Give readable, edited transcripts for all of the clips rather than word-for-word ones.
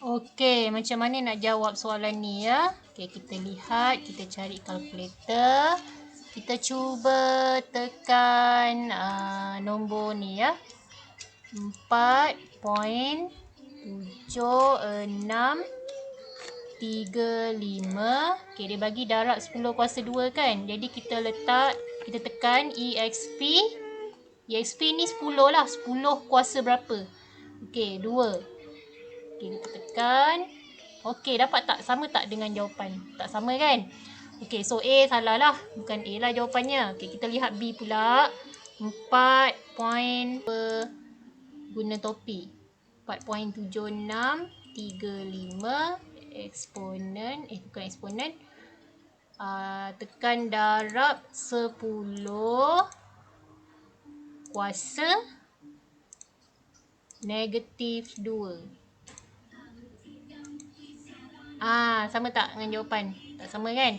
Okey, macam mana nak jawab soalan ni ya? Okey, kita lihat, kita cari kalkulator. Kita cuba tekan nombor ni ya. 4.7635. Okey, dia bagi darab 10 kuasa 2 kan? Jadi kita tekan EXP. EXP ni 10 lah. 10 kuasa berapa? Okey, 2. Okey, kita tekan. Okey, dapat tak? Sama tak dengan jawapan? Tak sama kan? Okey, so A salah lah. Bukan A lah jawapannya. Okey, kita lihat B pula. 4. Guna topi. 4.7635 eksponen. Bukan eksponen. Tekan darab 10 kuasa negatif 2. Sama tak dengan jawapan? Tak sama kan?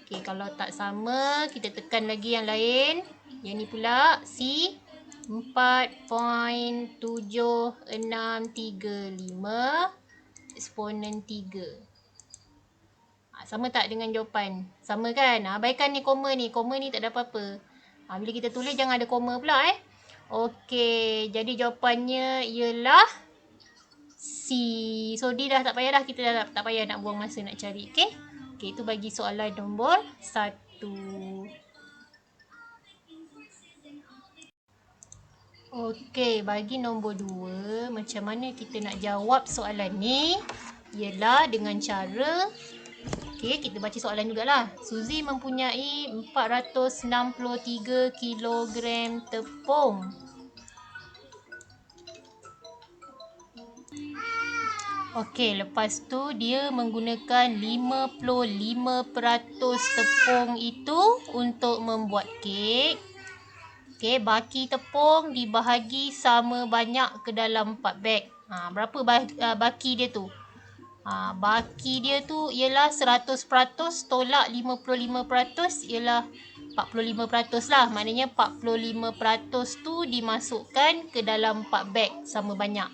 Okey, kalau tak sama, kita tekan lagi yang lain. Yang ni pula C. 4.7635 eksponen 3. Sama tak dengan jawapan? Sama kan? Abaikan ni koma ni. Koma ni tak ada apa-apa. Bila kita tulis jangan ada koma pula Okey, jadi jawapannya ialah C. So D dah tak payah dah. Kita dah tak payah nak buang masa nak cari. Okey? Okey, itu bagi soalan nombor 1. Okey, bagi nombor 2, macam mana kita nak jawab soalan ni? Ialah dengan cara, okey, kita baca soalan jugalah. Suzy mempunyai 463 kilogram tepung. Okey, lepas tu dia menggunakan 55% tepung itu untuk membuat kek. Okey, baki tepung dibahagi sama banyak ke dalam 4 beg. Berapa baki dia tu? Baki dia tu ialah 100% tolak 55% ialah 45% lah. Maknanya 45% tu dimasukkan ke dalam 4 beg sama banyak.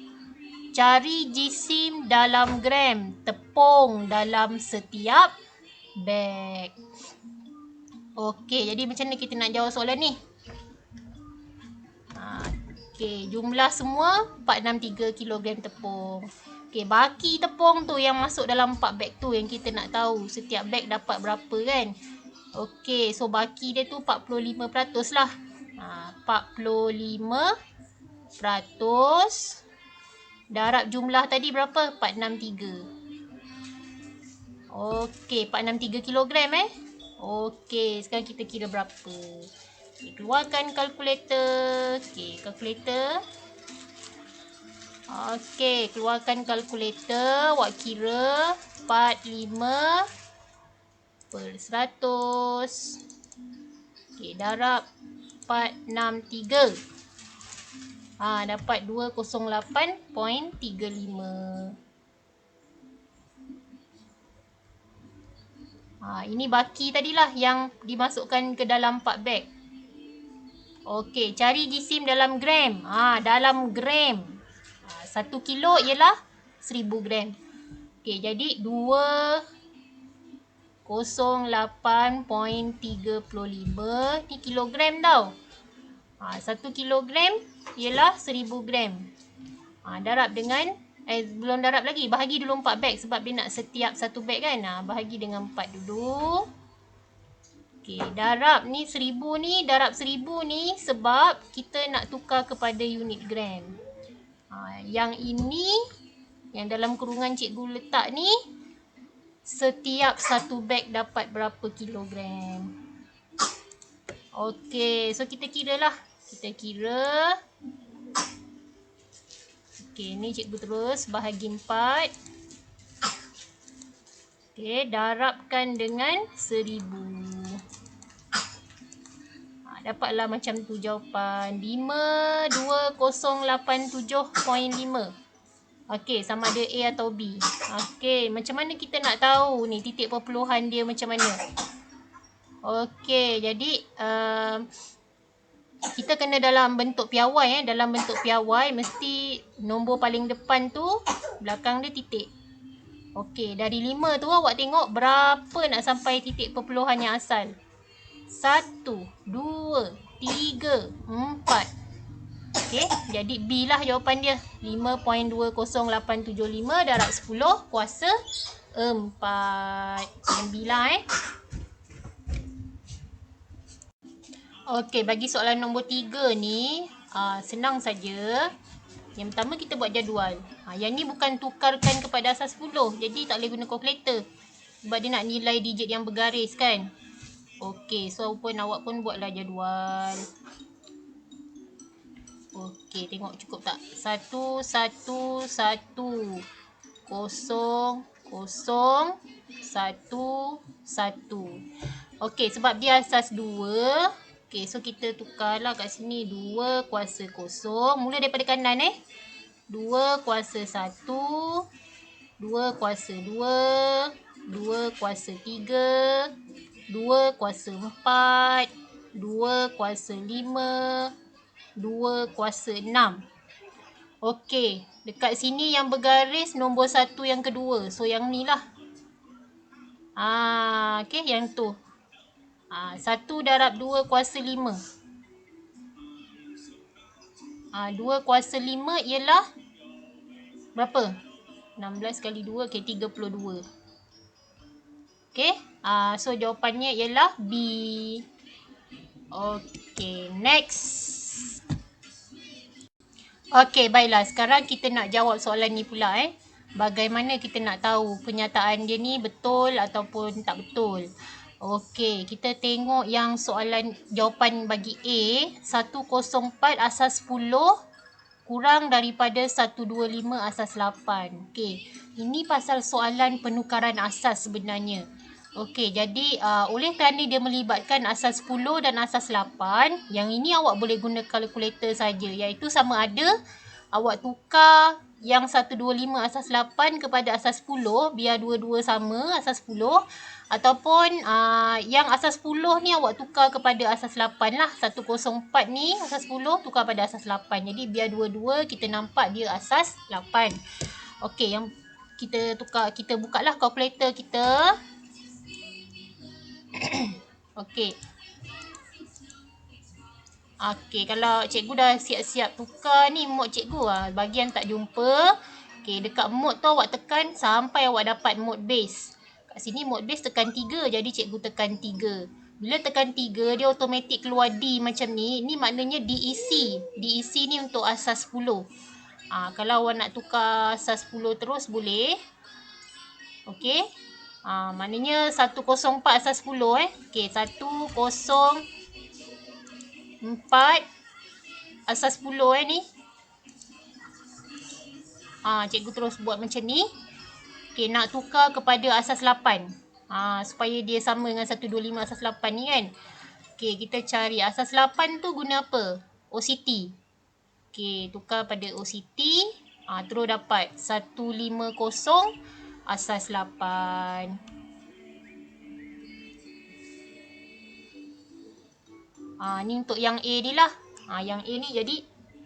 Cari jisim dalam gram tepung dalam setiap beg. Okey, jadi macam mana kita nak jawab soalan ni? Okey, jumlah semua 463 kg tepung. Okey, baki tepung tu yang masuk dalam 4 beg tu yang kita nak tahu setiap beg dapat berapa kan? Okey, so baki dia tu 45% lah. 45% darab jumlah tadi berapa? 463. Okey, 463 kilogram Okey, sekarang kita kira berapa? Okay, keluarkan kalkulator. Okey, kalkulator. Okey, keluarkan kalkulator. Awak kira 45/100. Okey, darab 463. Dapat 208.35. Ini baki tadilah yang dimasukkan ke dalam 4 beg. Okey, cari jisim dalam gram. Dalam gram. 1 kilo ialah 1000 gram. Okey, jadi 208.35 ni kilogram tau. 1 kilogram ialah 1000 gram. Darab dengan belum darab lagi. Bahagi dulu 4 beg sebab dia nak setiap 1 beg kan. Bahagi dengan 4 dulu. Okey, darab ni 1000 ni, darab 1000 ni sebab kita nak tukar kepada unit gram. Yang ini, yang dalam kurungan cikgu letak ni, setiap 1 beg dapat berapa kilogram. Okey, so kita kira lah. Kita kira. Okey, ni cikgu terus bahagi 4. Okey, darabkan dengan 1000. Dapatlah macam tu jawapan. 52087.5. Okey, sama ada A atau B. Okey, macam mana kita nak tahu ni titik perpuluhan dia macam mana? Okey, jadi kita kena dalam bentuk piawai Dalam bentuk piawai mesti nombor paling depan tu belakang dia titik. Okey, dari 5 tu awak tengok berapa nak sampai titik perpuluhan yang asal. 1, 2, 3, 4. Okey, jadi B lah jawapan dia. 5.20875 darab 10 kuasa 4. Yang B lah Okey, bagi soalan nombor 3 ni, senang saja. Yang pertama kita buat jadual. Yang ni bukan tukarkan kepada asas 10. Jadi tak boleh guna kalkulator. Sebab dia nak nilai digit yang bergaris kan. Okey, so awak pun buatlah jadual. Okey, tengok cukup tak? 1, 1, 1. 0, 0, 1, 1. Okey, sebab dia asas 2. Okey, so kita tukarlah kat sini. 2 kuasa 0. Mula daripada kanan 2 kuasa 1. 2 kuasa 2. 2 kuasa 3. 2 kuasa 4. 2 kuasa 5. 2 kuasa 6. Okey, dekat sini yang bergaris nombor 1 yang kedua. So yang ni lah. Okey, yang tu. 1 darab 2 kuasa 5. 2 kuasa 5 ialah berapa? 16 kali 2, okey, 32. Okey, so jawapannya ialah B. Okey, next. Okey, baiklah. Sekarang kita nak jawab soalan ni pula Bagaimana kita nak tahu kenyataan dia ni betul ataupun tak betul. Okey, kita tengok yang soalan jawapan bagi A. 104 asas 10 kurang daripada 125 asas 8. Okey, ini pasal soalan penukaran asas sebenarnya. Okey, jadi oleh kerana dia melibatkan asas 10 dan asas 8, yang ini awak boleh guna kalkulator saja, iaitu sama ada awak tukar yang 125 asas 8 kepada asas 10 biar dua-dua sama asas 10, ataupun yang asas 10 ni awak tukar kepada asas 8 lah. 104 ni asas 10 tukar pada asas 8. Jadi biar dua-dua kita nampak dia asas 8. Okey, yang kita tukar, kita bukalah kalkulator kita. Okey. Okey, kalau cikgu dah siap-siap tukar ni mod cikgu bagian tak jumpa. Okey, dekat mod tu awak tekan sampai awak dapat mod base. Kat sini mod base tekan 3, jadi cikgu tekan 3. Bila tekan 3, dia automatik keluar D macam ni. Ni maknanya DEC. DEC ni untuk asas 10. Kalau awak nak tukar asas 10 terus boleh. Okey. Maknanya 104 asas 10 Okey, 104 asas 10 ni. Cikgu terus buat macam ni. Okey, nak tukar kepada asas 8. Supaya dia sama dengan 125 asas 8 ni kan. Okey, kita cari asas 8 tu guna apa? OCT. Okey, tukar pada OCT. Terus dapat 150 asas 8. Ni untuk yang A ni lah. Yang A ni jadi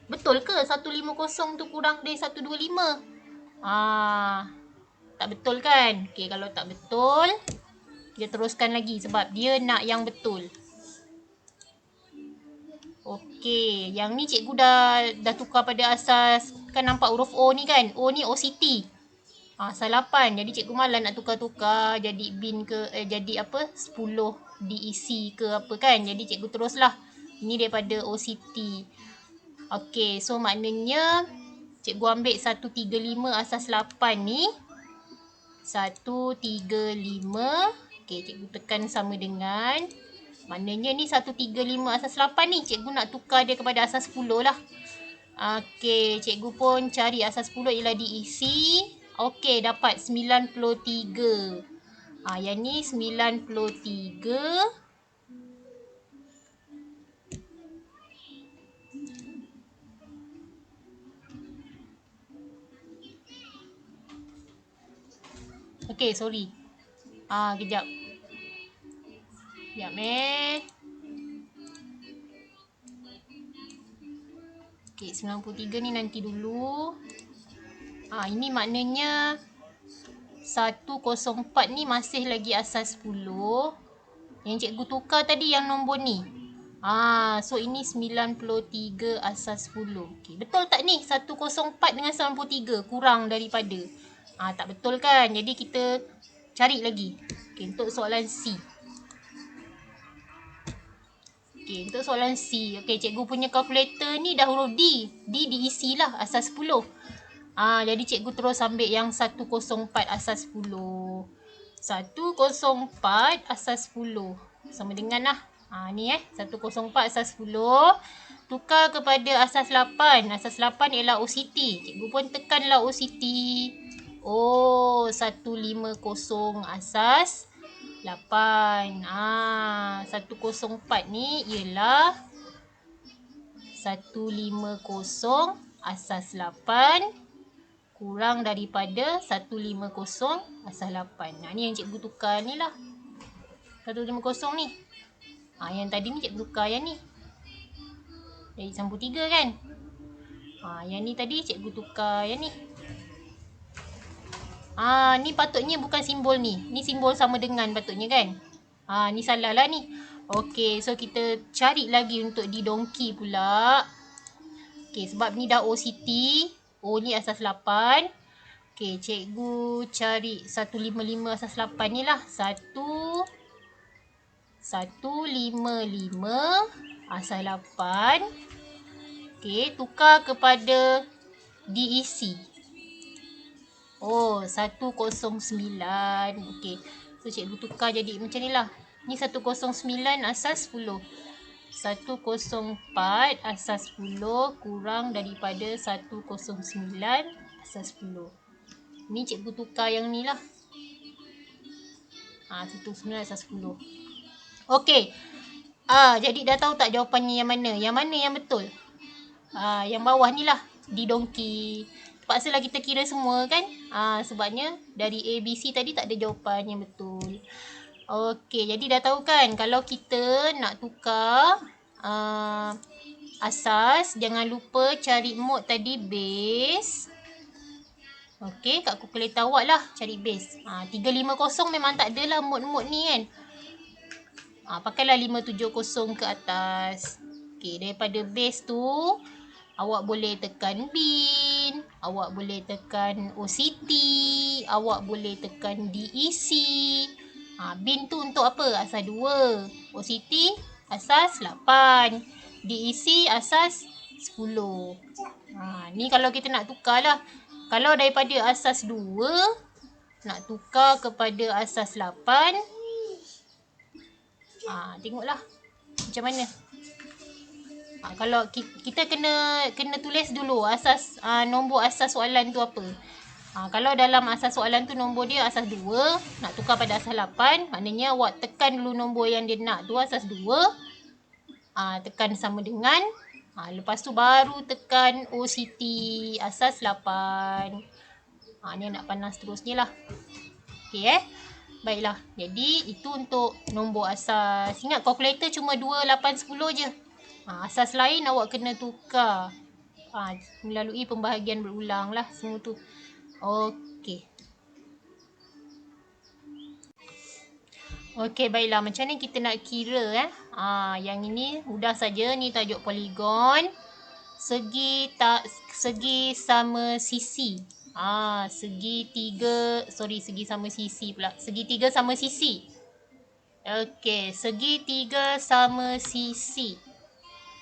betul ke 150 tu kurang dari 125? Tak betul kan? Okey, kalau tak betul, kita teruskan lagi sebab dia nak yang betul. Okey, yang ni cikgu dah tukar pada asas, kan nampak huruf O ni kan? O ni OCT. Asas 8. Jadi cikgu malas nak tukar-tukar jadi bin ke, jadi apa? 10 DEC ke apa kan? Jadi cikgu teruslah. Ini daripada OCT. Okey, so maknanya cikgu ambil 135 asas 8 ni. 135. Okey, cikgu tekan sama dengan. Maknanya ni 135 asas 8 ni. Cikgu nak tukar dia kepada asas 10 lah. Okey, cikgu pun cari asas 10 ialah DEC. Okey, dapat 93. Yang ni 93. Okey, sorry. Kejap. Sekejap Okey, 93 ni nanti dulu. Ini maknanya 104 ni masih lagi asas 10. Yang cikgu tukar tadi yang nombor ni. So ini 93 asas 10. Okay, betul tak ni? 104 dengan 93 kurang daripada. Tak betul kan? Jadi kita cari lagi. Okay, untuk soalan C. Okay, untuk soalan C. Okay, cikgu punya kalkulator ni dah huruf D. D diisi lah asas 10. Jadi cikgu terus ambil yang 104 asas 10. 104 asas 10. Sama dengan lah. Ni 104 asas 10. Tukar kepada asas 8. Asas 8 ialah OCT. Cikgu pun tekanlah OCT. 150 asas 8. 104 ni ialah 150 asas 8 kurang daripada 150 asas 8. Ni yang cikgu tukar ni lah. 150 ni. Yang tadi ni cikgu tukar yang ni. Jadi sambung 3 kan. Yang ni tadi cikgu tukar yang ni. Ni patutnya bukan simbol ni. Ni simbol sama dengan patutnya kan. Ni salah lah ni. Okey, so kita cari lagi untuk di dongki pula. Okey, sebab ni dah OCT. Ni asas 8. Okey, cikgu cari 155 asas 8 ni lah. 155 asas 8. Okey, tukar kepada DEC. 109. Okey, so cikgu tukar jadi macam ni lah. Ni 109 asas 10. 104 asas 10 kurang daripada 109 asas 10. Ni cikgu tukar yang ni lah. 109 asas 10. Okey. Jadi dah tahu tak jawapannya yang mana? Yang mana yang betul? Yang bawah ni lah. Di dongki. Terpaksalah kita kira semua kan? Sebabnya dari A, B, C tadi tak ada jawapan yang betul. Okey, jadi dah tahu kan kalau kita nak tukar asas, jangan lupa cari mode tadi base. Okey, kat kalkulator awak lah cari base. 350 memang tak adalah mode-mode ni kan. Pakailah 570 ke atas. Okey, daripada base tu awak boleh tekan bin, awak boleh tekan OCT, awak boleh tekan DEC. Bin tu untuk apa? Asas 2. OCT asas 8. DEC asas 10. Ni kalau kita nak tukar lah. Kalau daripada asas 2 nak tukar kepada asas 8. Tengoklah macam mana. Kalau kita kena tulis dulu asas nombor asas soalan tu apa. Kalau dalam asas soalan tu nombor dia asas 2, nak tukar pada asas 8, maknanya awak tekan dulu nombor yang dia nak tu asas 2. Tekan sama dengan, lepas tu baru tekan OCT asas 8. Ni nak panas terus ni lah. Okey baiklah. Jadi itu untuk nombor asas. Ingat kalkulator cuma 2, 8, 10 je. Asas lain awak kena tukar. Melalui pembahagian berulang lah semua tu. Okey. Okey, baiklah. Macam ni kita nak kira yang ini mudah saja. Ni tajuk poligon. Segi sama sisi. Segi sama sisi pula. Segitiga sama sisi. Okey, segitiga sama sisi.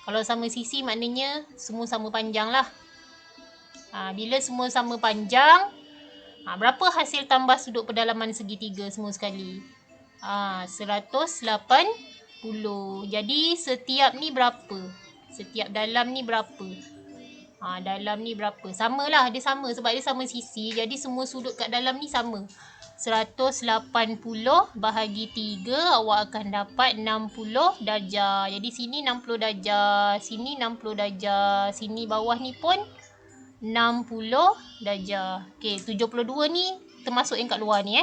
Kalau sama sisi maknanya semua sama panjang lah. Bila semua sama panjang, berapa hasil tambah sudut pedalaman segitiga semua sekali? 180. Jadi setiap ni berapa? Setiap dalam ni berapa? Dalam ni berapa? Samalah, dia sama sebab dia sama sisi. Jadi semua sudut kat dalam ni sama. 180 bahagi 3, awak akan dapat 60 darjah. Jadi sini 60 darjah, sini 60 darjah, sini bawah ni pun 60 darjah. Okey, 72 ni termasuk yang kat luar ni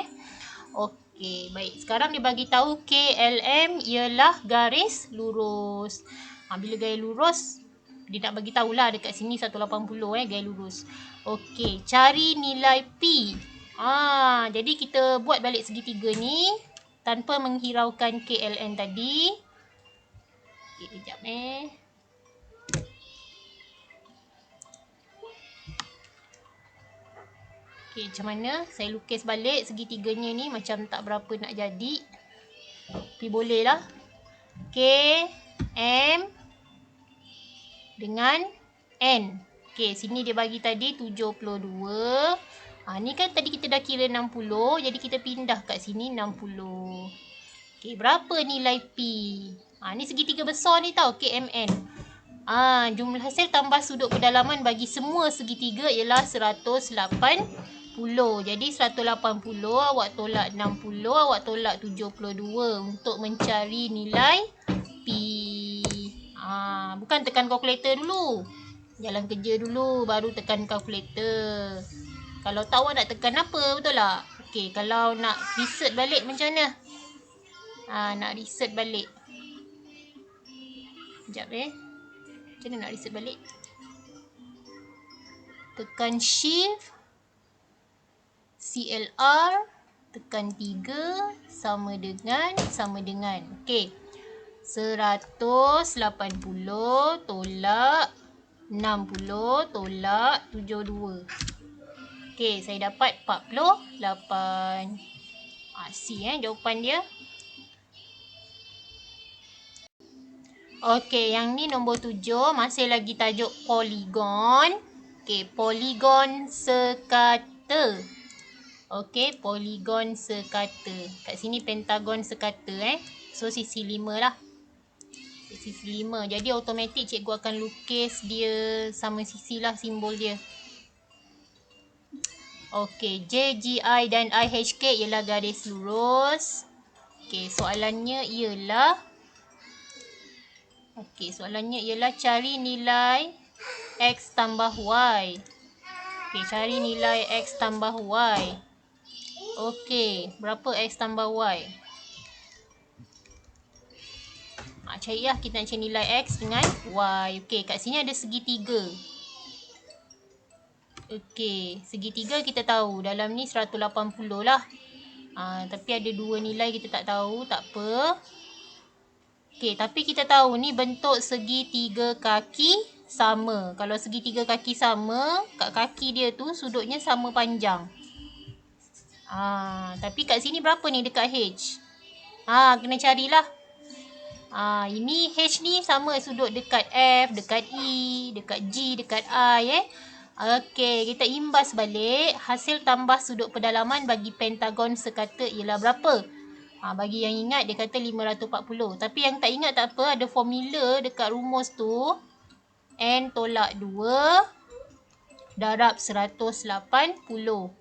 Okey, baik. Sekarang dia bagi tahu KLM ialah garis lurus. Bila garis lurus, dia nak bagi tahulah dekat sini 180 garis lurus. Okey, cari nilai P. Jadi kita buat balik segitiga ni tanpa menghiraukan KLN tadi. Okay, kejap Okay, macam mana? Saya lukis balik segitiganya ni macam tak berapa nak jadi. Tapi boleh lah. K, M dengan N. Okay, sini dia bagi tadi 72. Ni kan tadi kita dah kira 60. Jadi kita pindah kat sini 60. Okay, berapa nilai P? Ni segitiga besar ni tau, KMN. Jumlah hasil tambah sudut pedalaman bagi semua segitiga ialah 180. Jadi 180 awak tolak 60, awak tolak 72 untuk mencari nilai P. Bukan tekan kalkulator dulu. Jalan kerja dulu baru tekan kalkulator. Kalau tak awak nak tekan apa, betul tak? Okey, kalau nak reset balik macam mana? Nak reset balik. Sekejap Macam mana nak reset balik? Tekan shift CLR, tekan 3 sama dengan. Okey. 180 tolak 60 tolak 72. Okey, saya dapat 48. C jawapan dia. Okey, yang ni nombor 7 masih lagi tajuk poligon. Okey, poligon sekata. Okey, poligon sekata. Kat sini pentagon sekata So sisi 5 lah. Sisi 5. Jadi automatik cikgu akan lukis dia sama sisi lah simbol dia. Okey, J, G, I dan I, H, K ialah garis lurus. Okey, soalannya ialah cari nilai X tambah Y. Okey, cari nilai X tambah Y. Okey, berapa X tambah Y? Carilah kita nak cari nilai X dengan Y. Okey, kat sini ada segitiga. Okey, segitiga kita tahu. Dalam ni 180 lah. Tapi ada dua nilai kita tak tahu. Tak apa. Okey, tapi kita tahu ni bentuk segitiga kaki sama. Kalau segitiga kaki sama, kat kaki dia tu sudutnya sama panjang. Tapi kat sini berapa ni dekat H? Kena carilah. Ini H ni sama sudut dekat F, dekat E, dekat G, dekat I Okey, kita imbas balik. Hasil tambah sudut pedalaman bagi pentagon sekata ialah berapa? Bagi yang ingat dia kata 540. Tapi yang tak ingat tak apa, ada formula dekat rumus tu. N tolak 2 darab 180.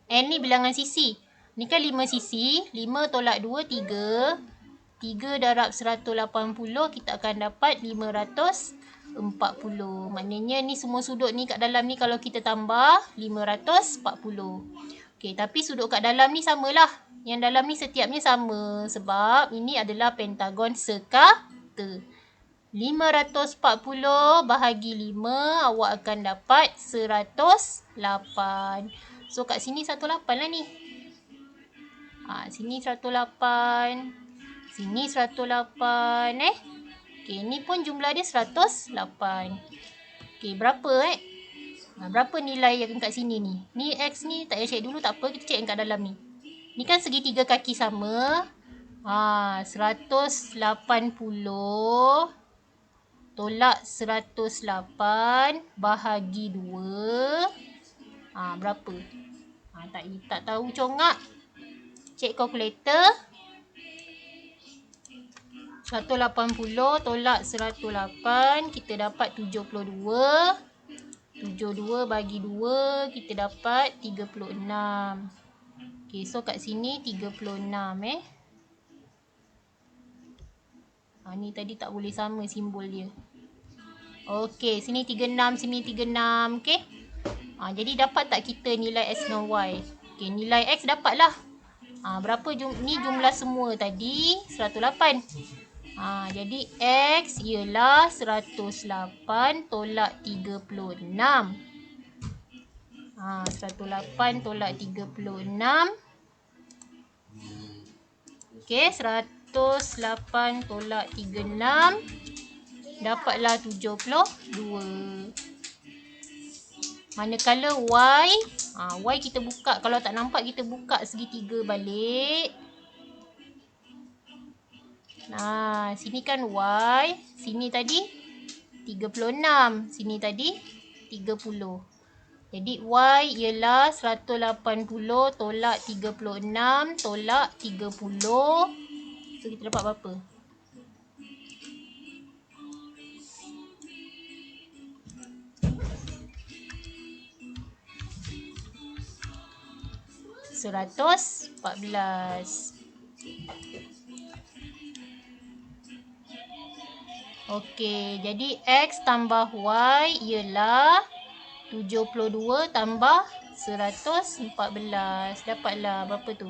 N ni bilangan sisi. Ni kan 5 sisi. 5 tolak 2, 3. 3 darab 180 kita akan dapat 540. Maknanya ni semua sudut ni kat dalam ni kalau kita tambah 540. Okey, tapi sudut kat dalam ni samalah. Yang dalam ni setiapnya sama sebab ini adalah pentagon sekata. 540 bahagi 5 awak akan dapat 108. So kat sini 108 lah ni. Sini 108. Sini 108 Okey, ni pun jumlah dia 108. Okey, berapa berapa nilai yang kat sini ni? Ni X ni tak payah cek dulu, tak apa, kita cek yang kat dalam ni. Ni kan segitiga kaki sama. 180 tolak 108 bahagi 2. Berapa? Tak tahu congak. Cek kalkulator. 180 tolak 108 kita dapat 72. 72 bagi 2 kita dapat 36. Okey, so kat sini 36 ni tadi tak boleh sama simbol dia. Okey, sini 36, sini 36. Okey. Jadi dapat tak kita nilai X dengan Y? Okey, nilai X dapatlah. Berapa ni jumlah semua tadi? 108. Jadi X ialah 108 tolak 36. 108 tolak 36. Okey, 108 tolak 36. Dapatlah 72. Manakala Y kita buka. Kalau tak nampak, kita buka segitiga balik. Sini kan Y. Sini tadi 36. Sini tadi 30. Jadi Y ialah 180 tolak 36 tolak 30. So, kita dapat berapa? $114. Okey, jadi X tambah Y ialah 72 tambah 114. Dapatlah berapa tu?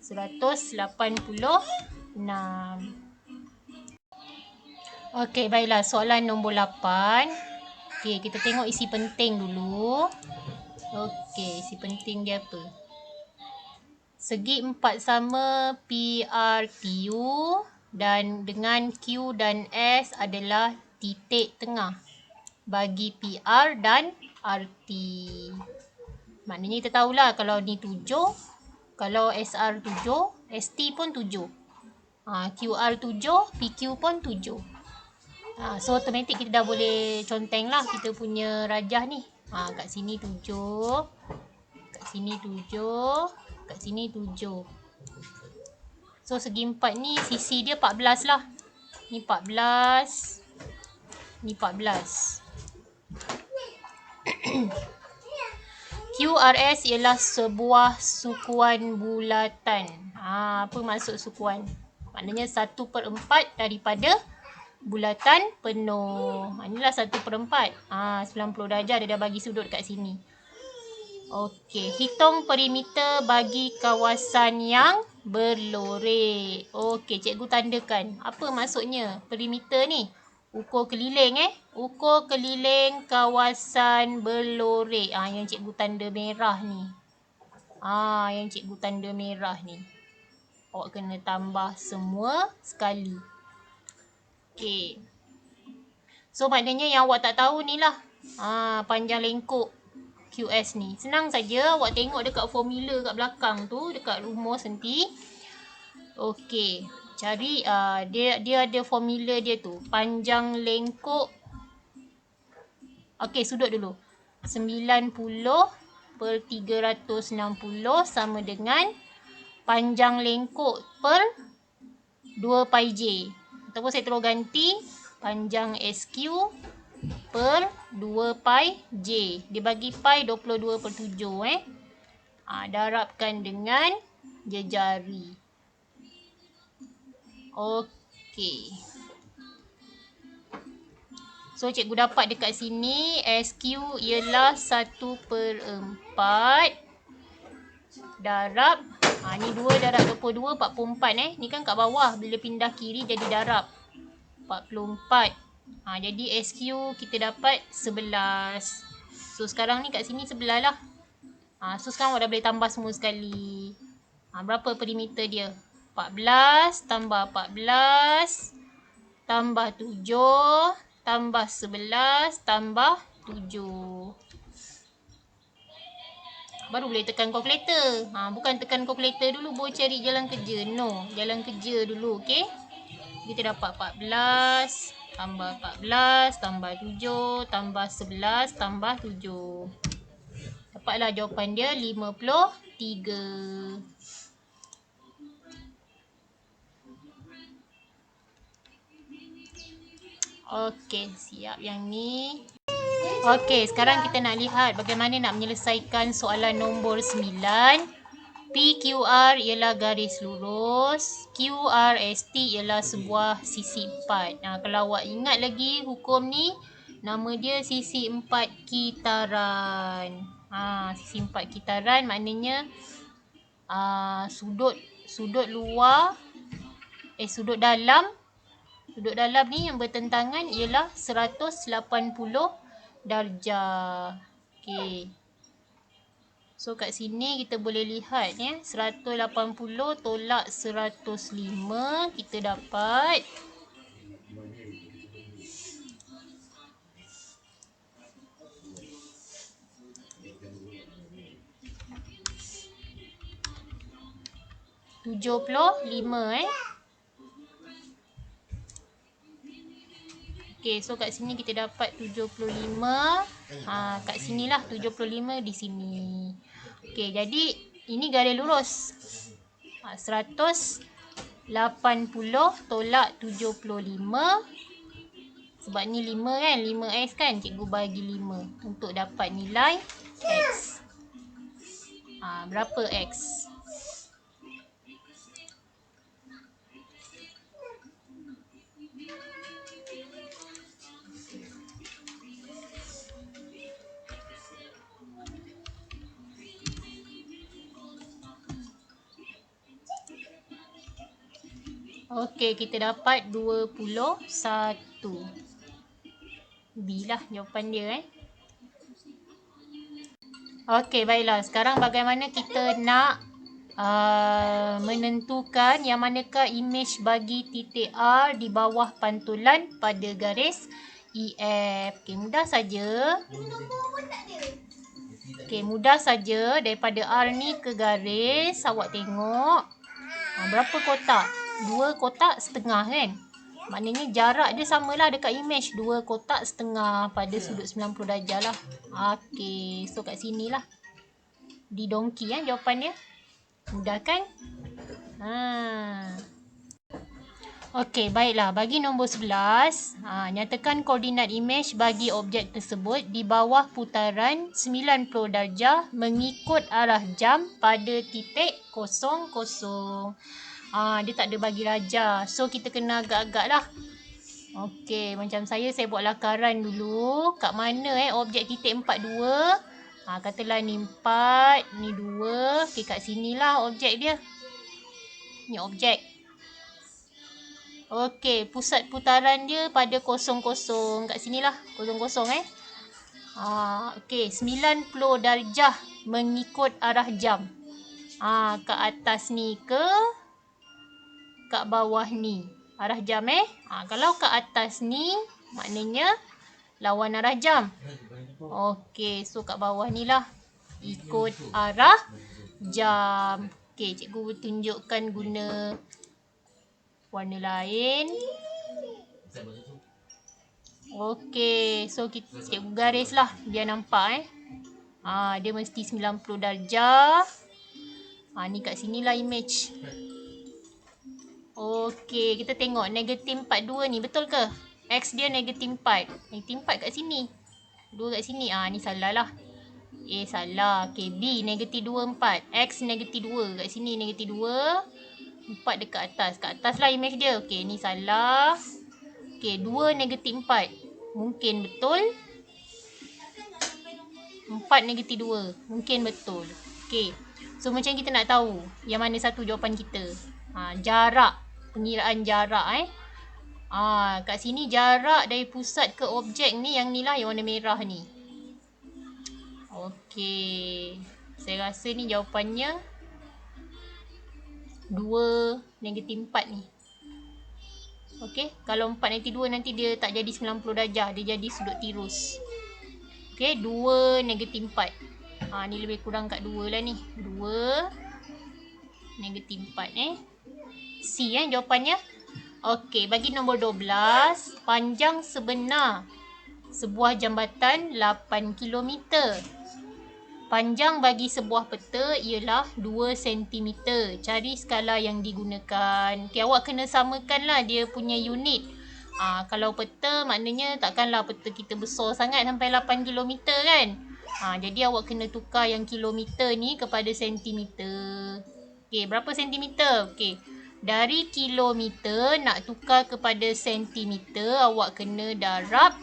186. Okey, baiklah. Soalan nombor 8. Okey, kita tengok isi penting dulu. Okey, isi penting dia apa? Segi empat sama PRQ dan dengan Q dan S adalah titik tengah bagi PR dan RT. Maknanya kita tahulah kalau ni 7, kalau SR 7, ST pun 7. QR 7, PQ pun 7. So automatik kita dah boleh conteng lah kita punya rajah ni. Kat sini 7, kat sini 7, kat sini 7. So segi empat ni sisi dia 14 lah. Ni 14, ni 14. QRS ialah sebuah sukuan bulatan. Apa maksud sukuan? Maknanya 1/4 daripada bulatan penuh. Inilah 1/4. 90 darjah dia dah bagi sudut kat sini. Okey, hitung perimeter bagi kawasan yang berlorek. Okey, cikgu tandakan. Apa maksudnya perimeter ni? Ukur keliling Ukur keliling kawasan berlorek. Yang cikgu tanda merah ni. Yang cikgu tanda merah ni. Awak kena tambah semua sekali. Okey. So maknanya yang awak tak tahu ni lah. Panjang lengkuk QS ni. Senang saja awak tengok dekat formula kat belakang tu, dekat rumus nanti. Okey. Cari dia ada formula dia tu. Panjang lengkuk. Okey, sudut dulu. 90/360 sama dengan panjang lengkuk per 2 pi J. Ataupun saya terus ganti panjang SQ per 2 pi J. Dia bagi pi 22/7. Darabkan dengan jejari. Okey. So cikgu dapat dekat sini SQ ialah 1/4 darab. Ni 2 darab 22, 44 Ni kan kat bawah. Bila pindah kiri jadi darab 44. Jadi SQ kita dapat 11. So sekarang ni kat sini 11 lah. So sekarang awak dah boleh tambah semua sekali. Berapa perimeter dia? 14 tambah 14 tambah 7 tambah 11 tambah 7. Baru boleh tekan kalkulator. Bukan tekan kalkulator dulu baru cari jalan kerja. No, jalan kerja dulu, okey? Kita dapat 14 tambah 14 tambah 7 tambah 11 tambah 7. Dapatlah jawapan dia 53. Okey, siap yang ni. Okey, sekarang kita nak lihat bagaimana nak menyelesaikan soalan nombor 9. PQR ialah garis lurus. QRST ialah sebuah sisi 4. Kalau awak ingat lagi hukum ni, nama dia sisi 4 kitaran. Sisi 4 kitaran maknanya sudut luar, sudut dalam ni yang bertentangan ialah 180 darjah. Okey. So kat sini kita boleh lihat 180 tolak 105 kita dapat 75 Okey, so kat sini kita dapat 75. Kat sinilah 75 di sini. Okey, jadi ini garis lurus. 180 tolak 75. Sebab ni 5 kan, 5x kan, cikgu bagi 5 untuk dapat nilai x. Berapa x? Okey, kita dapat 21. B lah jawapan dia Okey, baiklah. Sekarang bagaimana kita nak menentukan yang manakah imej bagi titik R di bawah pantulan pada garis EF. Okey, mudah saja. Okey, mudah saja. Daripada R ni ke garis, awak tengok. Berapa kotak? 2 kotak setengah kan? Maknanya jarak dia samalah dekat imej. 2 kotak setengah pada sudut 90 darjah lah. Okey, so kat sini lah. Di dongki jawapan dia. Mudah kan? Okey, baiklah. Bagi nombor 11, nyatakan koordinat imej bagi objek tersebut di bawah putaran 90 darjah mengikut arah jam pada titik 00. Dia tak ada bagi darjah. So, kita kena agak-agak lah. Okey, macam saya buat lakaran dulu. Kat mana objek titik 42? Katalah ni 4, ni 2. Okey, kat sinilah objek dia. Ni objek. Okey, pusat putaran dia pada 00. Kat sinilah, 00 Okey, 90 darjah mengikut arah jam. Ke atas ni ke kat bawah ni. Arah jam kalau ke atas ni, maknanya lawan arah jam. Okey, so kat bawah ni lah. Ikut arah jam. Okey, cikgu tunjukkan guna warna lain. Okey, so cikgu garis lah biar nampak dia mesti 90 darjah. Ni kat sinilah imej. Okey, kita tengok negatif 42 ni betul ke? X dia negatif 4. Negatif 4 kat sini. 2 kat sini. Ni salah lah. A salah. Okey, B negatif 2, 4. X negatif 2. Kat sini negatif 2. 4 dekat atas. Kat atas lah imej dia. Okey, ni salah. Okey, 2 negatif 4. Mungkin betul. 4 negatif 2. Mungkin betul. Okey. So, macam kita nak tahu yang mana satu jawapan kita. Jarak. Pengiraan jarak kat sini jarak dari pusat ke objek ni, yang ni lah yang warna merah ni. Okey. Saya rasa ni jawapannya 2 negatif 4 ni. Okey. Kalau 4 negatif 2 nanti dia tak jadi 90 darjah. Dia jadi sudut tirus. Okey. 2 negatif 4. Ni lebih kurang kat 2 lah ni. 2 negatif 4 C jawapannya. Okey, bagi nombor 12, panjang sebenar sebuah jambatan 8 km. Panjang bagi sebuah peta ialah 2 cm. Cari skala yang digunakan. Okey, awak kena samakanlah dia punya unit. Kalau peta, maknanya takkanlah peta kita besar sangat sampai 8 km kan. Jadi awak kena tukar yang kilometer ni kepada sentimeter. Okey, berapa sentimeter? Okey. Dari kilometer nak tukar kepada sentimeter, awak kena darab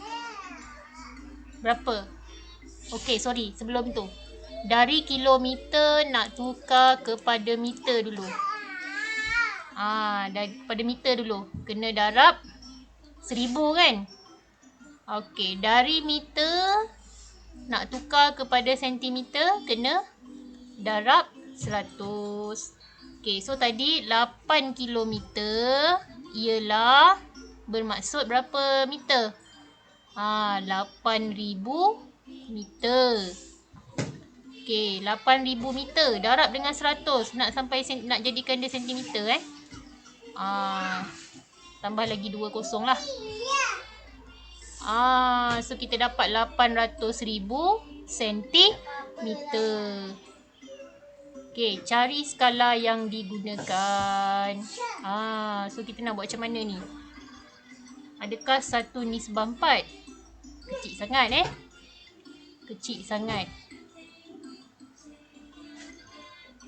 berapa? Okey, sorry, sebelum tu. Dari kilometer nak tukar kepada meter dulu. Daripada meter dulu. Kena darab 1000 kan? Okey, dari meter nak tukar kepada sentimeter kena darab 100. Okey, so tadi 8 kilometer ialah bermaksud berapa meter? 8,000 meter. Okey, 8,000 meter darab dengan 100 nak sampai nak jadikan dia sentimeter tambah lagi 2 kosong lah. So kita dapat 800,000 sentimeter. Okey, cari skala yang digunakan. So kita nak buat macam mana ni? Adakah 1/4? Kecil sangat Kecil sangat.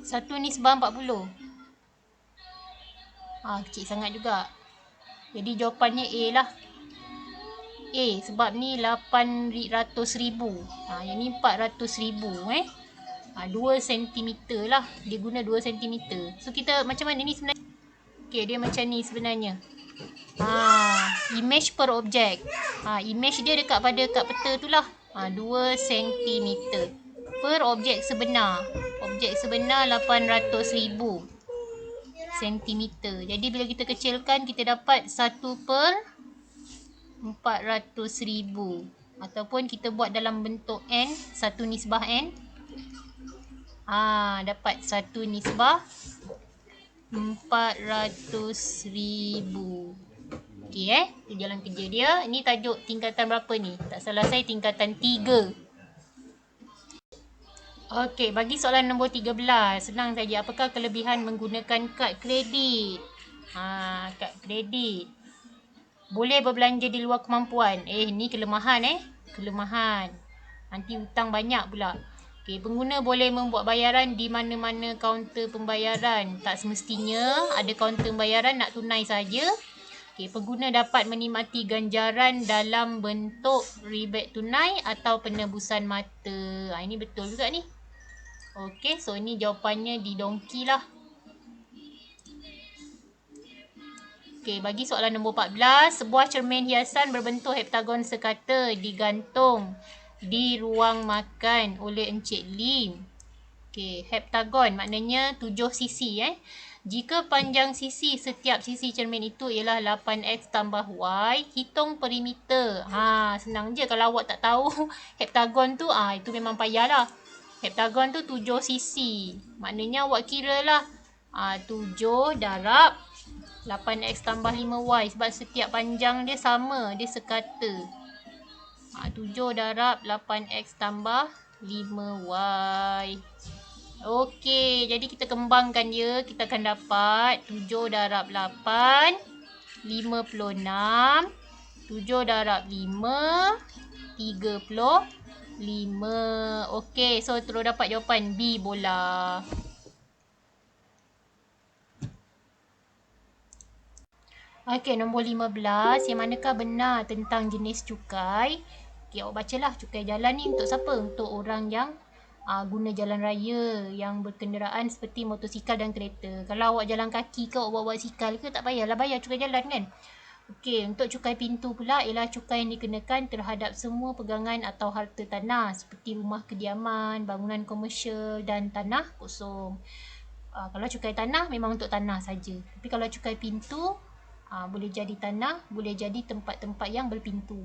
1/40. Kecil sangat juga. Jadi jawapannya A lah. A sebab ni 800,000. Yang ni 400,000 2 cm lah. Dia guna 2 cm. So kita macam mana ni sebenarnya? Okey, dia macam ni sebenarnya. Image per objek. Image dia dekat kat peta tu lah. 2 cm per objek sebenar. Objek sebenar 800,000 cm. Jadi bila kita kecilkan kita dapat 1/400,000. Ataupun kita buat dalam bentuk N, 1/N. Dapat 1/400,000. Okey itu jalan kerja dia. Ini tajuk tingkatan berapa ni? Tak salah saya tingkatan 3. Okey, bagi soalan nombor 13. Senang saja. Apakah kelebihan menggunakan kad kredit? Kad kredit. Boleh berbelanja di luar kemampuan. Ni kelemahan Kelemahan. Nanti hutang banyak pula. Okey, pengguna boleh membuat bayaran di mana-mana kaunter pembayaran. Tak semestinya ada kaunter pembayaran nak tunai saja. Okey, pengguna dapat menikmati ganjaran dalam bentuk rebate tunai atau penebusan mata. Ini betul juga ni. Okey, so ini jawapannya di Donki lah. Okey, bagi soalan nombor 14. Sebuah cermin hiasan berbentuk heptagon sekata digantung di ruang makan oleh Encik Lim. Okey, heptagon maknanya 7 sisi Jika panjang sisi setiap sisi cermin itu ialah 8x tambah y, hitung perimeter. Senang je kalau awak tak tahu heptagon tu, itu memang payahlah. Heptagon tu 7 sisi. Maknanya awak kira lah 7 darab 8x tambah 5y. Sebab setiap panjang dia sama, dia sekata. 7 darab 8x tambah 5y. Okey, jadi kita kembangkan dia. Kita akan dapat 7 darab 8, 56. 7 darab 5, 35. Okey, so terus dapat jawapan B, bola. Okey, nombor 15. Yang manakah benar tentang jenis cukai? Okey, awak bacalah. Cukai jalan ni untuk siapa? Untuk orang yang guna jalan raya, yang berkenderaan seperti motosikal dan kereta. Kalau awak jalan kaki ke, awak bawa basikal ke, tak payahlah bayar cukai jalan kan? Okey, untuk cukai pintu pula ialah cukai yang dikenakan terhadap semua pegangan atau harta tanah seperti rumah kediaman, bangunan komersial dan tanah kosong. Kalau cukai tanah memang untuk tanah saja. Tapi kalau cukai pintu boleh jadi tanah, boleh jadi tempat-tempat yang berpintu.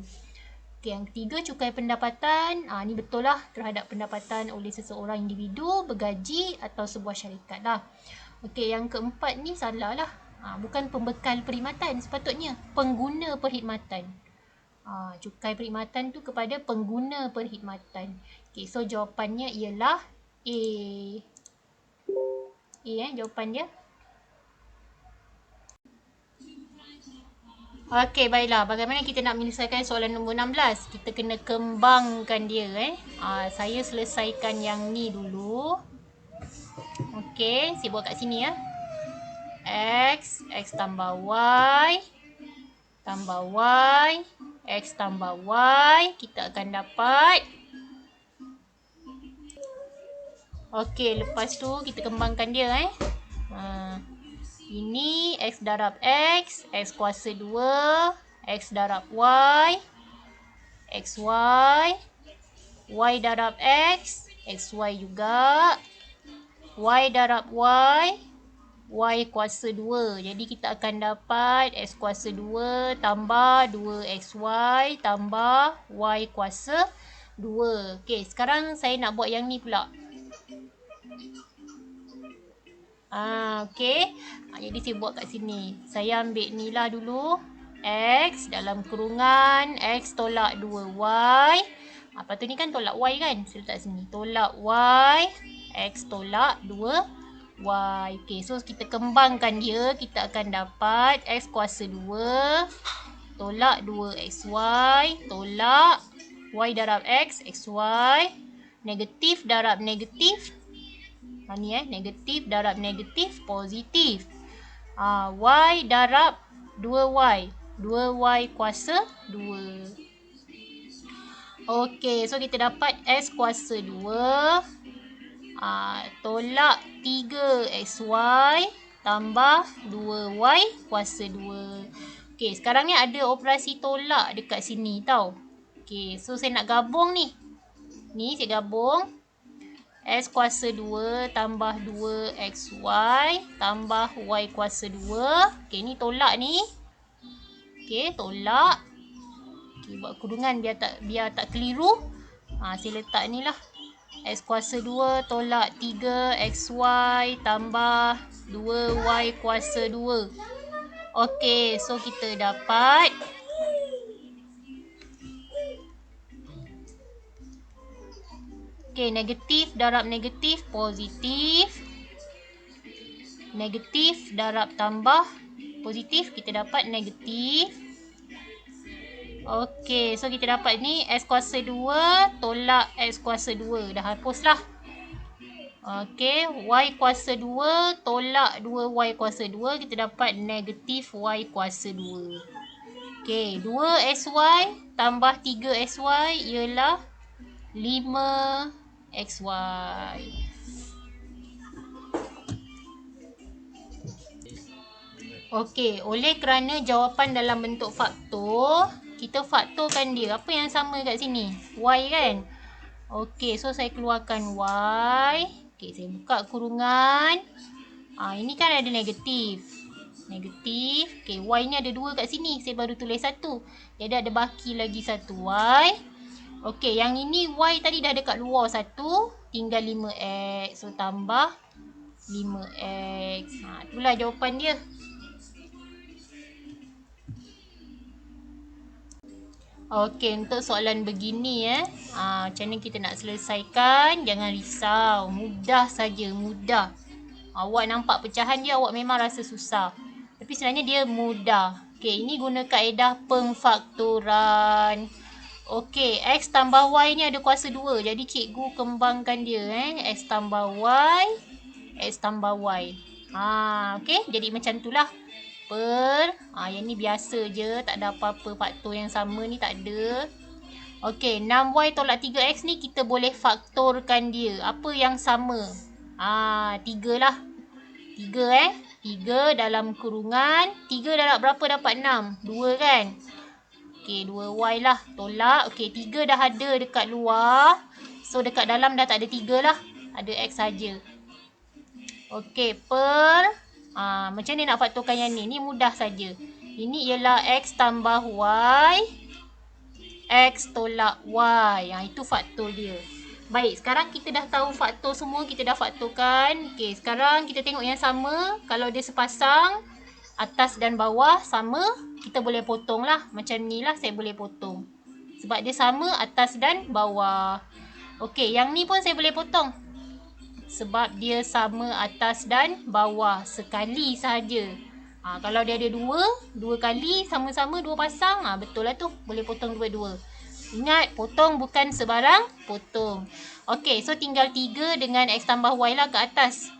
Okey, yang ketiga cukai pendapatan. Ni betul lah, terhadap pendapatan oleh seseorang individu, bergaji atau sebuah syarikat lah. Okey, yang keempat ni salah lah. Bukan pembekal perkhidmatan, sepatutnya pengguna perkhidmatan. Cukai perkhidmatan tu kepada pengguna perkhidmatan. Okey, so jawapannya ialah A. Jawapan dia. Okey, baiklah. Bagaimana kita nak menyelesaikan soalan nombor 16? Kita kena kembangkan dia. Saya selesaikan yang ni dulu. Okey, saya buat kat sini X tambah Y, X tambah Y. Kita akan dapat. Okey, lepas tu kita kembangkan dia ini X darab X, X kuasa 2, X darab Y, XY. Y darab X, XY juga. Y darab Y, Y kuasa 2. Jadi kita akan dapat X kuasa 2 tambah 2XY tambah Y kuasa 2. Okey, sekarang saya nak buat yang ni pula. Okey. Jadi saya buat kat sini. Saya ambil ni lah dulu. X dalam kurungan X tolak 2Y. Lepas tu ni kan tolak Y kan. Saya letak sini. Tolak Y. X tolak 2Y. Okey. So kita kembangkan dia. Kita akan dapat X kuasa 2. Tolak 2XY. Tolak Y darab X. XY. Negatif darab negatif. Ni negatif darab negatif positif. Y darab 2Y. 2Y kuasa 2. Okey, so kita dapat S kuasa 2. Tolak 3XY tambah 2Y kuasa 2. Okey, sekarang ni ada operasi tolak dekat sini tau. Okey, so saya nak gabung ni. Ni saya gabung. S kuasa 2 tambah 2XY tambah Y kuasa 2. Okey, ni tolak ni. Okey, tolak. Okey, buat kurungan biar tak keliru. Saya letak ni lah. X kuasa 2 tolak 3XY tambah 2Y kuasa 2. Okey, so kita dapat negatif darab negatif positif. Negatif darab tambah positif. Kita dapat negatif. Okey, so kita dapat ni S kuasa 2 tolak X kuasa 2. Dah hapuslah. Okey, Y kuasa 2 tolak 2Y kuasa 2. Kita dapat negatif Y kuasa 2. Okey, 2XY tambah 3XY ialah 5XY. Okey, oleh kerana jawapan dalam bentuk faktor, kita faktorkan dia. Apa yang sama kat sini? Y kan? Okey, so saya keluarkan Y. Okey, saya buka kurungan. Ini kan ada negatif. Negatif. Okey, Y ni ada 2 kat sini. Saya baru tulis 1. Jadi ada baki lagi 1 Y. Okey, yang ini Y tadi dah dekat luar 1. Tinggal 5X. So, tambah 5X. Itulah jawapan dia. Okey, untuk soalan begini macam mana kita nak selesaikan? Jangan risau. Mudah saja, mudah. Awak nampak pecahan dia, awak memang rasa susah. Tapi sebenarnya dia mudah. Okey, ini guna kaedah pemfaktoran. Okey, X tambah Y ni ada kuasa 2. Jadi cikgu kembangkan dia. X tambah Y. X tambah Y. Okey, jadi macam itulah. Yang ni biasa je. Tak ada apa-apa faktor yang sama ni, tak ada. Okey, 6Y tolak 3X ni kita boleh faktorkan dia. Apa yang sama? 3 lah. 3 3 dalam kurungan. 3 darab berapa dapat 6? 2 kan? Okey, 2Y lah. Tolak. Okey, 3 dah ada dekat luar. So, dekat dalam dah tak ada 3 lah. Ada X saja. Okey, macam ni nak faktorkan yang ni? Ni mudah saja. Ini ialah X tambah Y. X tolak Y. Itu faktor dia. Baik, sekarang kita dah tahu faktor semua. Kita dah faktorkan. Okey, sekarang kita tengok yang sama. Kalau dia sepasang, atas dan bawah sama, kita boleh potong lah. Macam ni lah saya boleh potong. Sebab dia sama atas dan bawah. Okey, yang ni pun saya boleh potong. Sebab dia sama atas dan bawah. Sekali sahaja. Kalau dia ada 2 kali sama-sama 2 pasang, betul lah tu. Boleh potong dua-dua. Ingat, potong bukan sebarang potong. Okey, so tinggal 3 dengan X tambah Y lah ke atas.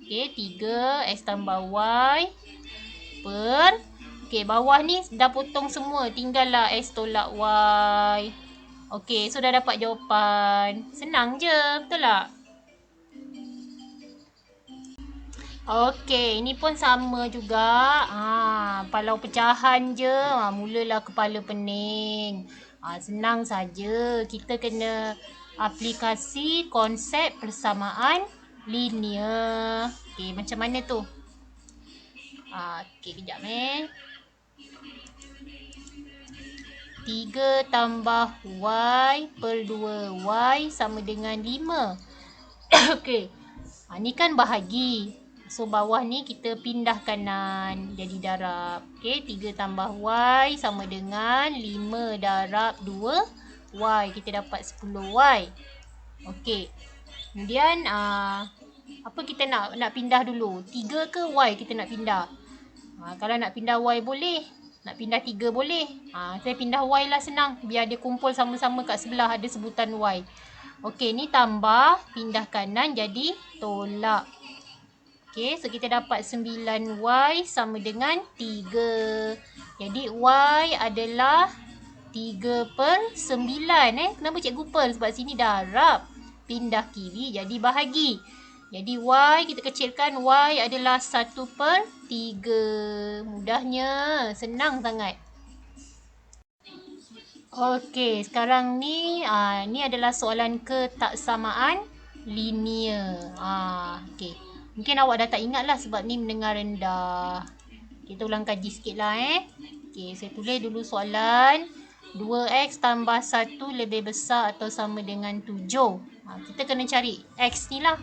Okey, 3 X tambah Y per. Okey, bawah ni dah potong semua. Tinggallah X tolak Y. Okey, so dah dapat jawapan. Senang je, betul tak? Okey, ini pun sama juga. Palau pecahan je. Mulalah kepala pening. Senang saja. Kita kena aplikasi konsep persamaan linear. Okey, macam mana tu? Okey, kejap 3 tambah y per 2y sama dengan 5. Okey. Ni kan bahagi. So, bawah ni kita pindah kanan jadi darab. Okey, 3 tambah y sama dengan 5 darab 2y. Kita dapat 10y. Okey. Kemudian, apa kita nak pindah dulu? 3 ke y kita nak pindah? Kalau nak pindah y boleh. Nak pindah 3 boleh. Saya pindah y lah, senang. Biar dia kumpul sama-sama kat sebelah ada sebutan y. Okey, ni tambah. Pindah kanan jadi tolak. Okey, so kita dapat 9y sama dengan 3. Jadi y adalah 3 per 9. Kenapa cikgu per? Sebab sini darab. Pindah kiri jadi bahagi. Jadi y kita kecilkan, y adalah 1 per 3. Mudahnya, senang sangat. Okey, sekarang ni ni adalah soalan ketaksamaan linear. Okey. Mungkin awak dah tak ingat lah sebab ni mendengar rendah. Kita ulang kaji sikit lah Okey, saya tulis dulu soalan. 2x tambah 1 lebih besar atau sama dengan 7. Kita kena cari x ni lah.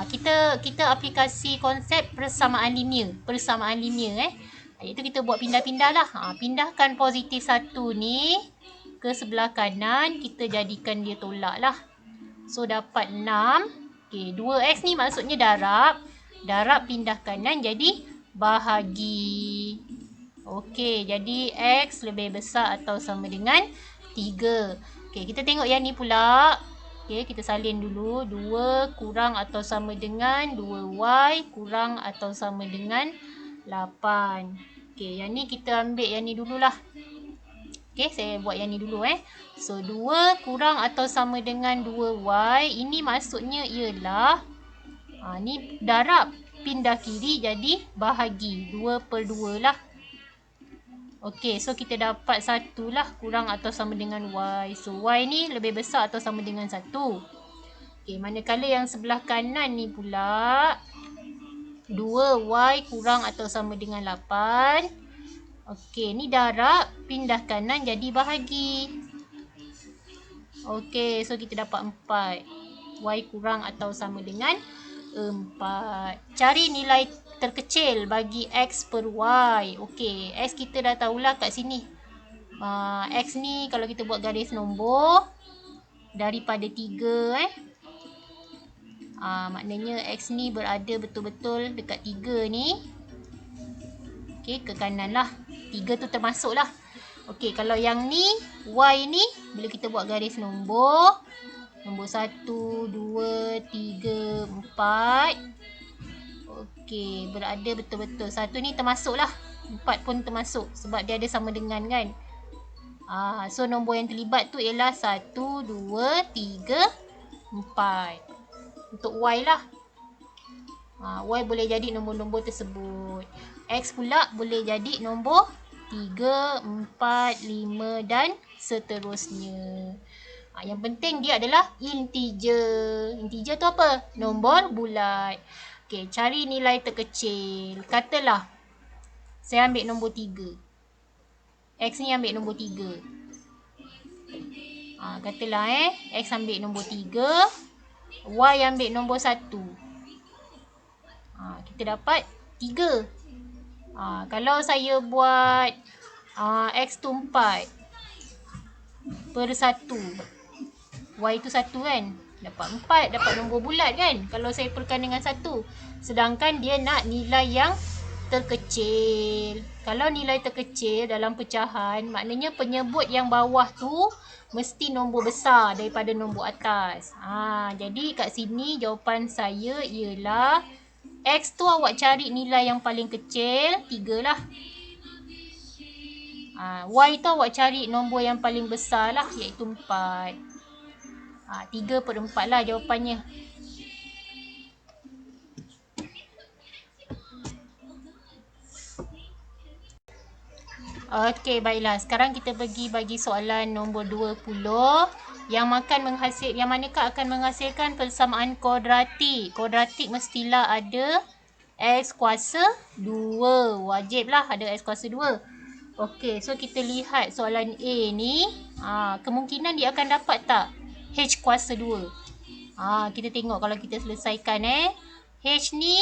Kita aplikasi konsep persamaan linear. Persamaan linear iaitu kita buat pindah-pindah lah. Pindahkan positif 1 ni ke sebelah kanan. Kita jadikan dia tolak lah. So, dapat 6. Okey, 2x ni maksudnya darab. Darab pindah kanan jadi bahagi. Okey, jadi x lebih besar atau sama dengan 3. Okey, kita tengok yang ni pula. Okey, kita salin dulu. 2 kurang atau sama dengan 2y kurang atau sama dengan 8. Okey, yang ni kita ambil yang ni dululah. Okey, saya buat yang ni dulu So, 2 kurang atau sama dengan 2y. Ini maksudnya ialah ni darab. Pindah kiri jadi bahagi. 2 per 2 lah. Okey, so kita dapat 1 lah kurang atau sama dengan y. So, y ni lebih besar atau sama dengan 1. Okey, manakala yang sebelah kanan ni pula 2y kurang atau sama dengan 8. Okey, ni darab. Pindah kanan jadi bahagi. Okey, so kita dapat 4. Y kurang atau sama dengan 4. Cari nilai terkecil bagi x per y. Okey, x kita dah tahulah kat sini. X ni kalau kita buat garis nombor daripada 3 maknanya x ni berada betul-betul dekat 3 ni. Okey, ke kanan lah. 3 tu termasuk lah. Okey, kalau yang ni y ni bila kita buat garis nombor 1, 2, 3, 4. Okey, berada betul-betul. 1 ni termasuk lah. 4 pun termasuk. Sebab dia ada sama dengan kan. So, nombor yang terlibat tu ialah 1, 2, 3, 4. Untuk y lah. Y boleh jadi nombor-nombor tersebut. X pula boleh jadi nombor 3, 4, 5 dan seterusnya. Yang penting dia adalah integer. Integer tu apa? Nombor bulat. Okey, cari nilai terkecil. Katalah saya ambil nombor 3. X ni ambil nombor 3. Katalah X ambil nombor 3. Y ambil nombor 1. Kita dapat 3. Kalau saya buat X tu 4 per 1. Y tu 1 kan. Dapat 4. Dapat nombor bulat kan. Kalau saya perkan dengan 1. Sedangkan dia nak nilai yang terkecil. Kalau nilai terkecil dalam pecahan, maknanya penyebut yang bawah tu mesti nombor besar daripada nombor atas. Jadi kat sini jawapan saya ialah X tu awak cari nilai yang paling kecil, 3 lah. Y tu awak cari nombor yang paling besar lah, iaitu 4. 3 per 4 lah jawapannya. Okey, baiklah. Sekarang kita pergi bagi soalan nombor 20 yang manakah akan menghasilkan persamaan kuadratik. Kuadratik mestilah ada X kuasa 2. Wajiblah ada X kuasa 2. Okey, so kita lihat soalan A ni. Kemungkinan dia akan dapat tak H kuasa 2? Kita tengok kalau kita selesaikan H ni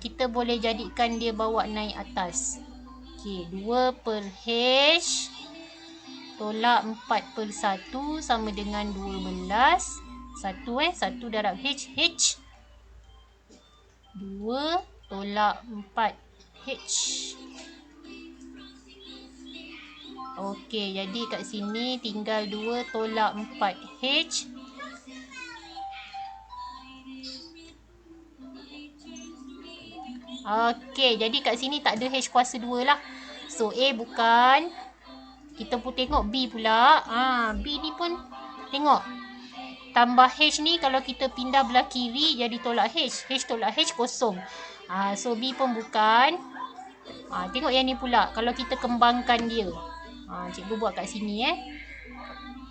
kita boleh jadikan dia bawa naik atas. Okey, 2 per H tolak 4 per 1 sama dengan 12. 1 darab H. 2 tolak 4 H. Okey, jadi kat sini tinggal 2 tolak 4 H. Okey, jadi kat sini tak ada H kuasa 2 lah. So A bukan. Kita pun tengok B pula. B ni pun tengok. Tambah H ni kalau kita pindah belah kiri jadi tolak H. H tolak H kosong. So B pun bukan. Tengok yang ni pula. Kalau kita kembangkan dia. Cikgu buat kat sini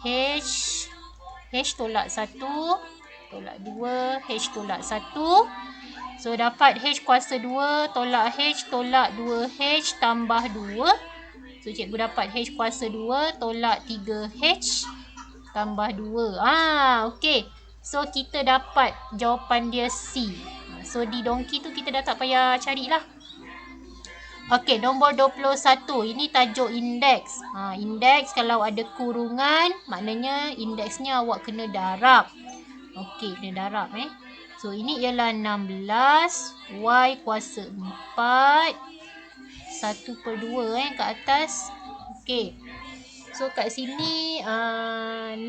H tolak 1. Tolak 2. H tolak 1. So dapat H kuasa 2 tolak H tolak 2H tambah 2. So cikgu dapat H kuasa 2 tolak 3H tambah 2. Okey. So kita dapat jawapan dia C. So di dongki tu kita dah tak payah carilah. Okey, nombor 21. Ini tajuk indeks. Indeks kalau ada kurungan maknanya indeksnya awak kena darab. Okey, kena darab So ini ialah 16 Y kuasa 4 1 per 2 kat atas. Okey. So kat sini 16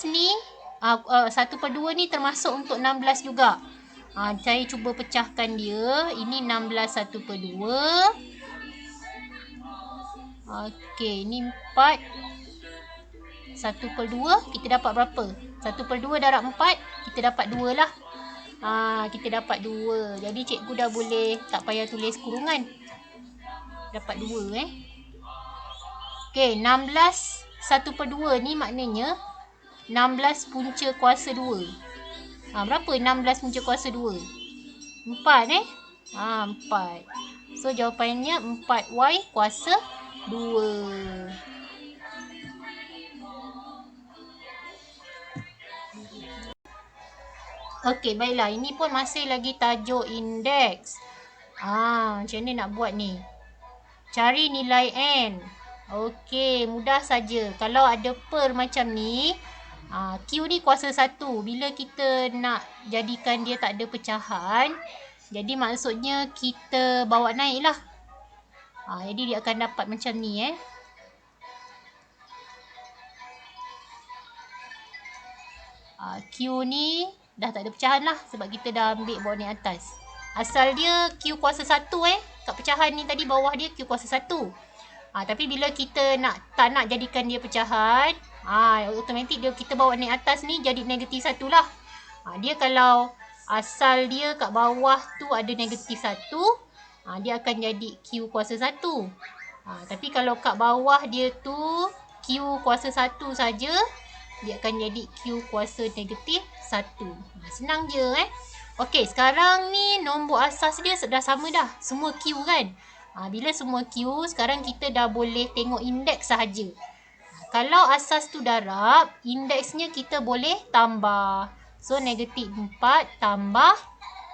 ni 1 per 2 ni termasuk untuk 16 juga. Saya cuba pecahkan dia. Ini 16 1 per 2. Okey, ini 4 1 per 2 kita dapat berapa? 1 per 2 darab 4 kita dapat 2 lah. Kita dapat 2. Jadi cikgu dah boleh tak payah tulis kurungan. Dapat 2 Okey, 16 1 per 2 ni maknanya 16 punca kuasa 2. Berapa 16 punca kuasa 2? 4 4. So jawapannya 4Y kuasa 2. Okey, baiklah. Ini pun masih lagi tajuk indeks. Macam mana nak buat ni? Cari nilai N. Okey, mudah saja. Kalau ada per macam ni, Q ni kuasa 1. Bila kita nak jadikan dia tak ada pecahan, jadi maksudnya kita bawa naik lah. Jadi dia akan dapat macam ni Q ni dah tak ada pecahan lah sebab kita dah ambil bawa naik atas. Asal dia Q kuasa 1 kat pecahan ni tadi bawah dia Q kuasa 1. Tapi bila kita tak nak jadikan dia pecahan, automatik kita bawa naik atas ni jadi negatif 1 lah. Dia kalau asal dia kat bawah tu ada negatif 1, dia akan jadi Q kuasa 1. Tapi kalau kat bawah dia tu Q kuasa 1 saja, dia akan jadi Q kuasa negatif 1. Senang je Okey, sekarang ni nombor asas dia dah sama dah. Semua Q kan? Bila semua Q, sekarang kita dah boleh tengok indeks sahaja. Kalau asas tu darab, indeksnya kita boleh tambah. So, negatif 4 tambah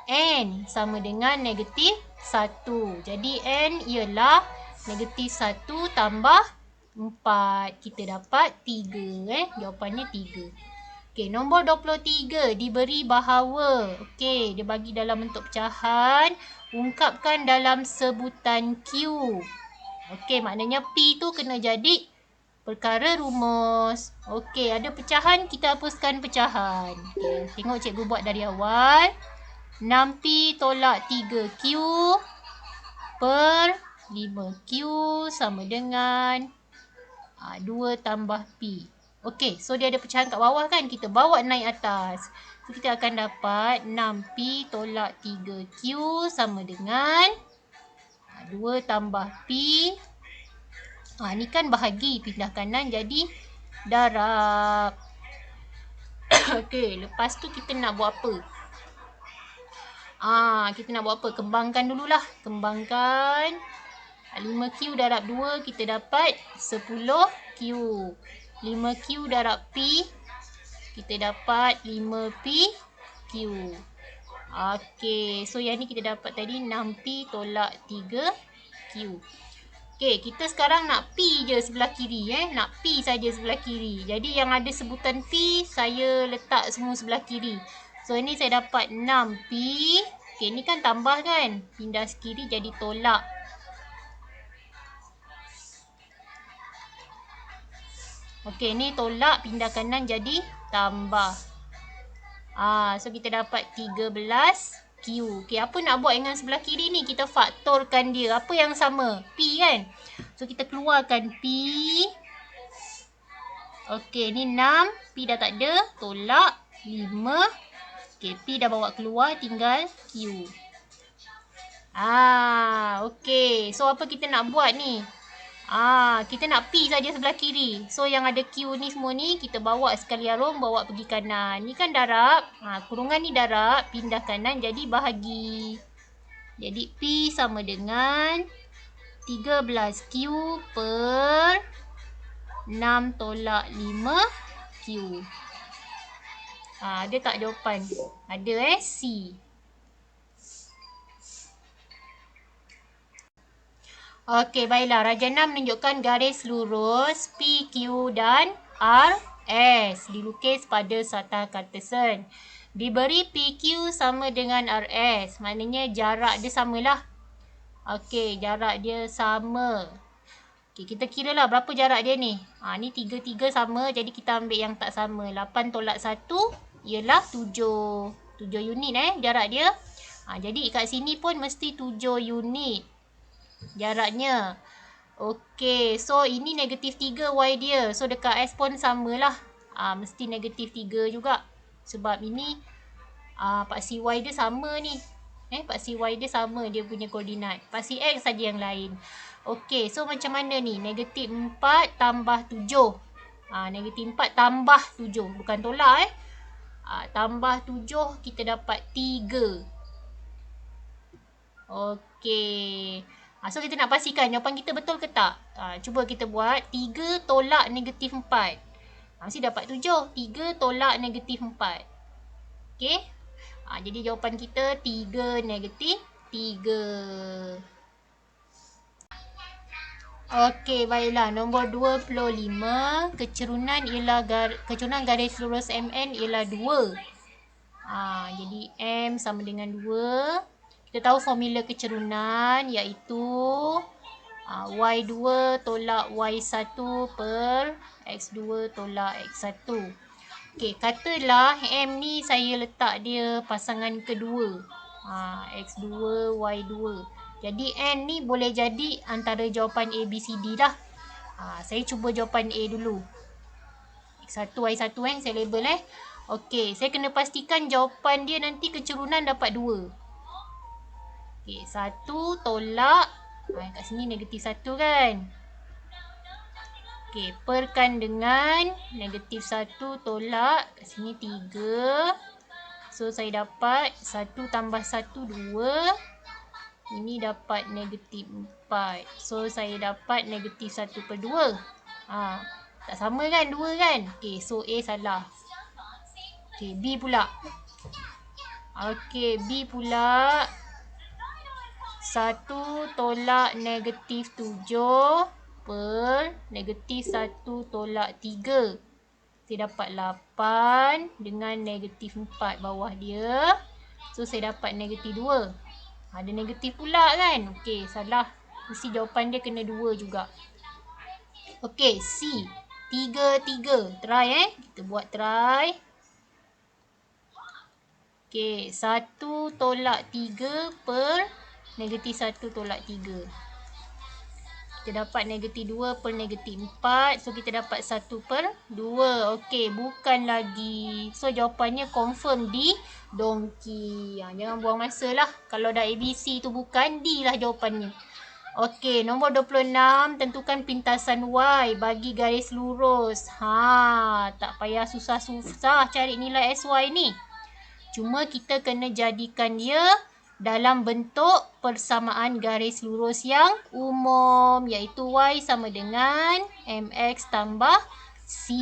N sama dengan negatif 1. Jadi, N ialah negatif 1 tambah 4. Kita dapat 3 Jawapannya 3. Okey, nombor 23 diberi bahawa. Okey, dia bagi dalam bentuk pecahan. Ungkapkan dalam sebutan Q. Okey, maknanya P tu kena jadi perkara rumus. Okey, ada pecahan, kita hapuskan pecahan. Okay, tengok cikgu buat dari awal. 6P tolak 3Q per 5Q sama dengan 2 tambah P. Okey, so dia ada pecahan kat bawah kan? Kita bawa naik atas. So, kita akan dapat 6P tolak 3Q sama dengan 2 tambah P Ni kan bahagi, pindah kanan jadi darab. Okey, lepas tu kita nak buat apa? Kita nak buat apa? Kembangkan dululah. Kembangkan. 5Q darab 2 kita dapat 10Q. 5Q darab P kita dapat 5PQ. Okey, so yang ni kita dapat tadi 6P tolak 3Q. Okey, kita sekarang nak P je sebelah kiri. Nak P saja sebelah kiri. Jadi yang ada sebutan P, saya letak semua sebelah kiri. So, ini saya dapat 6P. Okey, ni kan tambah kan? Pindah sekiri jadi tolak. Okey, ni tolak, pindah kanan jadi tambah. So kita dapat 13Q. Okey, apa nak buat dengan sebelah kiri ni? Kita faktorkan dia. Apa yang sama? P kan? So kita keluarkan P. Okey, ni 6. P dah tak ada. Tolak 5. Okey, P dah bawa keluar. Tinggal Q. Okey. So apa kita nak buat ni? Kita nak P saja sebelah kiri. So yang ada Q ni semua ni kita bawa sekali arung, bawa pergi kanan. Ni kan darab. Kurungan ni darab, pindah kanan jadi bahagi. Jadi P sama dengan 13Q per 6 tolak 5Q. Ada tak jawapan? Ada C. Okey, baiklah. Raja 6 menunjukkan garis lurus PQ dan RS dilukis pada satah Cartesian. Diberi PQ sama dengan RS. Maknanya jarak dia samalah. Okey, jarak dia sama. Okey, kita kira lah berapa jarak dia ni. Ni 3 sama. Jadi kita ambil yang tak sama. 8 tolak 1 ialah 7. 7 unit jarak dia. Jadi kat sini pun mesti 7 unit jaraknya. Okey, so ini negatif 3 Y dia. So dekat S pun samalah. Mesti negatif 3 juga. Sebab ini paksi Y dia sama ni. Paksi Y dia sama dia punya koordinat. Paksi X saja yang lain. Okey, so macam mana ni? Negatif 4 tambah 7. Negatif 4 tambah 7. Bukan tolak tambah 7 kita dapat 3. Okey. So kita nak pastikan jawapan kita betul ke tak? Cuba kita buat 3 tolak negatif 4. Mesti dapat 7. 3 tolak negatif 4. Okey. Jadi jawapan kita 3 negatif 3. Okey, baiklah. Nombor 25. Kecerunan garis lurus MN ialah 2. Jadi M sama dengan 2. Kita tahu formula kecerunan iaitu Y2 tolak Y1 per X2 tolak X1. Okey, katalah M ni saya letak dia pasangan kedua. X2, Y2. Jadi N ni boleh jadi antara jawapan A, B, C, D lah. Saya cuba jawapan A dulu. X1, Y1 saya label Okey, saya kena pastikan jawapan dia nanti kecerunan dapat 2. Okey, 1 tolak. Kat sini negatif 1 kan. Okey, perkan dengan negatif 1 tolak. Kat sini 3. So, saya dapat 1 tambah 1, 2. Ini dapat negatif 4. So, saya dapat negatif 1 per 2. Tak sama kan? 2 kan? Okey, so A salah. Okey, B pula. Okey, B pula. 1 tolak negatif 7 per negatif 1 tolak 3. Saya dapat 8 dengan negatif 4 bawah dia. So, saya dapat negatif 2. Ada negatif pula kan? Okey, salah. Mesti jawapan dia kena 2 juga. Okey, C. 3. Try Kita buat try. Okey, 1 tolak 3 per negatif 1 tolak 3. Kita dapat negatif 2 per negatif 4. So, kita dapat 1 per 2. Okey, bukan lagi. So, jawapannya confirm D, donkey. Jangan buang masa lah. Kalau dah ABC tu bukan, D lah jawapannya. Okey, nombor 26, tentukan pintasan Y bagi garis lurus. Tak payah susah-susah cari nilai SY ni. Cuma kita kena jadikan dia dalam bentuk persamaan garis lurus yang umum, iaitu Y sama dengan MX tambah C.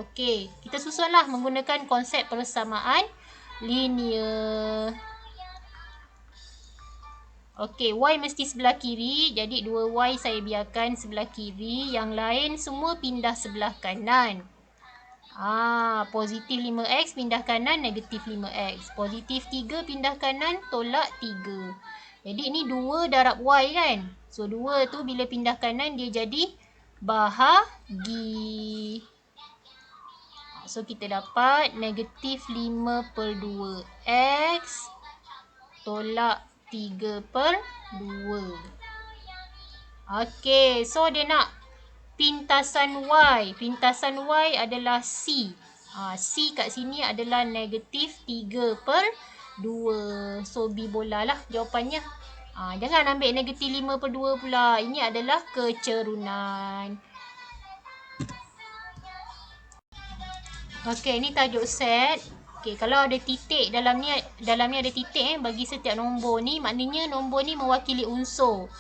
Okey, kita susunlah menggunakan konsep persamaan linear. Okey, Y mesti sebelah kiri. Jadi 2Y saya biarkan sebelah kiri. Yang lain semua pindah sebelah kanan. Positif 5X pindah kanan, negatif 5X. Positif 3 pindah kanan, tolak 3. Jadi ini 2 darab Y kan. So 2 tu bila pindah kanan dia jadi bahagi. So kita dapat negatif 5/2X tolak 3/2. Okey, so dia nak pintasan Y. Pintasan Y adalah C. C kat sini adalah negatif 3/2. So B bola lah jawapannya. Jangan ambil negatif 5/2 pula. Ini adalah kecerunan. Okey, ni tajuk set. Okey, kalau ada titik dalam ni ada titik bagi setiap nombor ni, maknanya nombor ni mewakili unsur.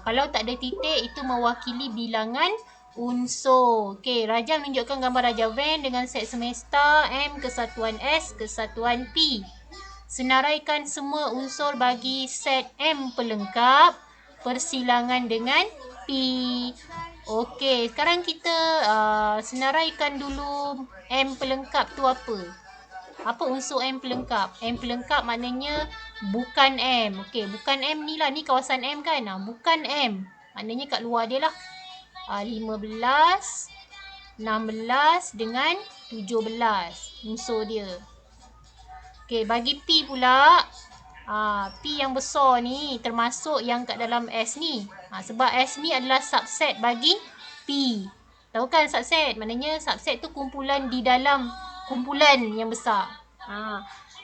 Kalau tak ada titik, itu mewakili bilangan unsur. Okey, Raja menunjukkan gambar Raja Van dengan set semesta M kesatuan S kesatuan P. Senaraikan semua unsur bagi set M pelengkap persilangan dengan P. Okey, sekarang kita senaraikan dulu M pelengkap tu apa? Apa unsur M pelengkap? M pelengkap maknanya bukan M. Okey, bukan M ni lah. Ni kawasan M kan? Bukan M. Maknanya kat luar dia lah. 15, 16 dengan 17 unsur dia. Okey, bagi P pula. P yang besar ni termasuk yang kat dalam S ni. Sebab S ni adalah subset bagi P. Tahu kan subset? Maknanya subset tu kumpulan di dalam kumpulan yang besar.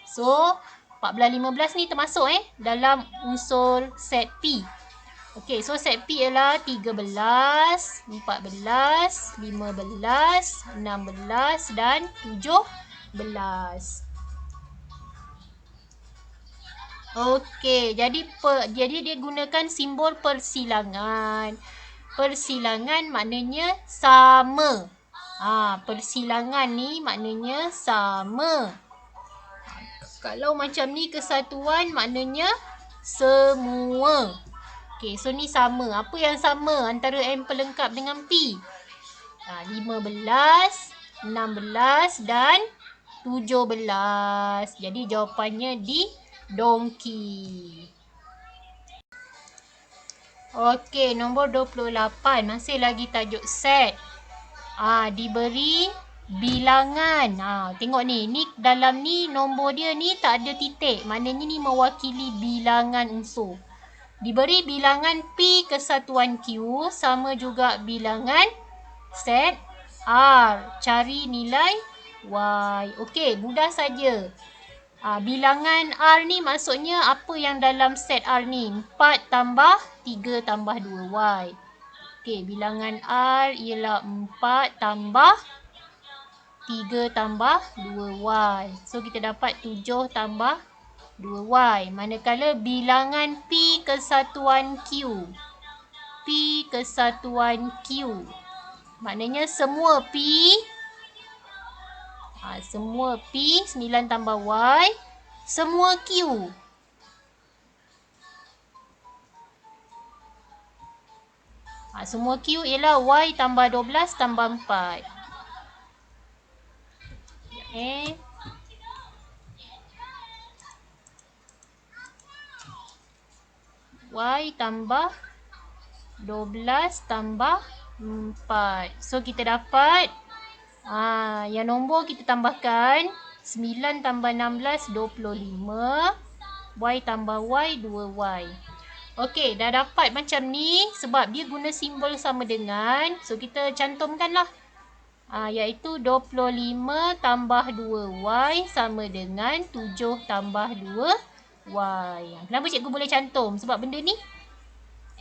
So 14, 15 ni termasuk dalam unsur set P. Okey, so set P ialah 13, 14, 15, 16 dan 17. Okey, jadi dia gunakan simbol persilangan. Persilangan maknanya sama. Persilangan ni maknanya sama. Kalau macam ni kesatuan maknanya semua. Okey, so ni sama. Apa yang sama antara M pelengkap dengan P? 15, 16 dan 17. Jadi jawapannya di Dongki. Okey, nombor 28. Masih lagi tajuk set. Diberi bilangan. Tengok ni. Ni dalam ni nombor dia ni tak ada titik. Maknanya ni mewakili bilangan unsur. Diberi bilangan P kesatuan Q sama juga bilangan set R. Cari nilai Y. Okey, mudah saja. Bilangan R ni maksudnya apa yang dalam set R ni? 4 tambah 3 tambah 2Y. Okey, bilangan R ialah 4 tambah 3 tambah 2Y. So, kita dapat 7 tambah 2Y. Manakala bilangan P kesatuan Q. P kesatuan Q. Maknanya semua P. Semua P 9 tambah Y. Semua Q. Semua Q ialah Y tambah 12 tambah 4. Y tambah 12 tambah 4. So, kita dapat yang nombor kita tambahkan 9 tambah 16, 25. Y tambah Y, 2Y. Okey, dah dapat macam ni sebab dia guna simbol sama dengan. So, kita cantumkanlah. Iaitu 25 tambah 2Y sama dengan 7 tambah 2Y. Kenapa cikgu boleh cantum? Sebab benda ni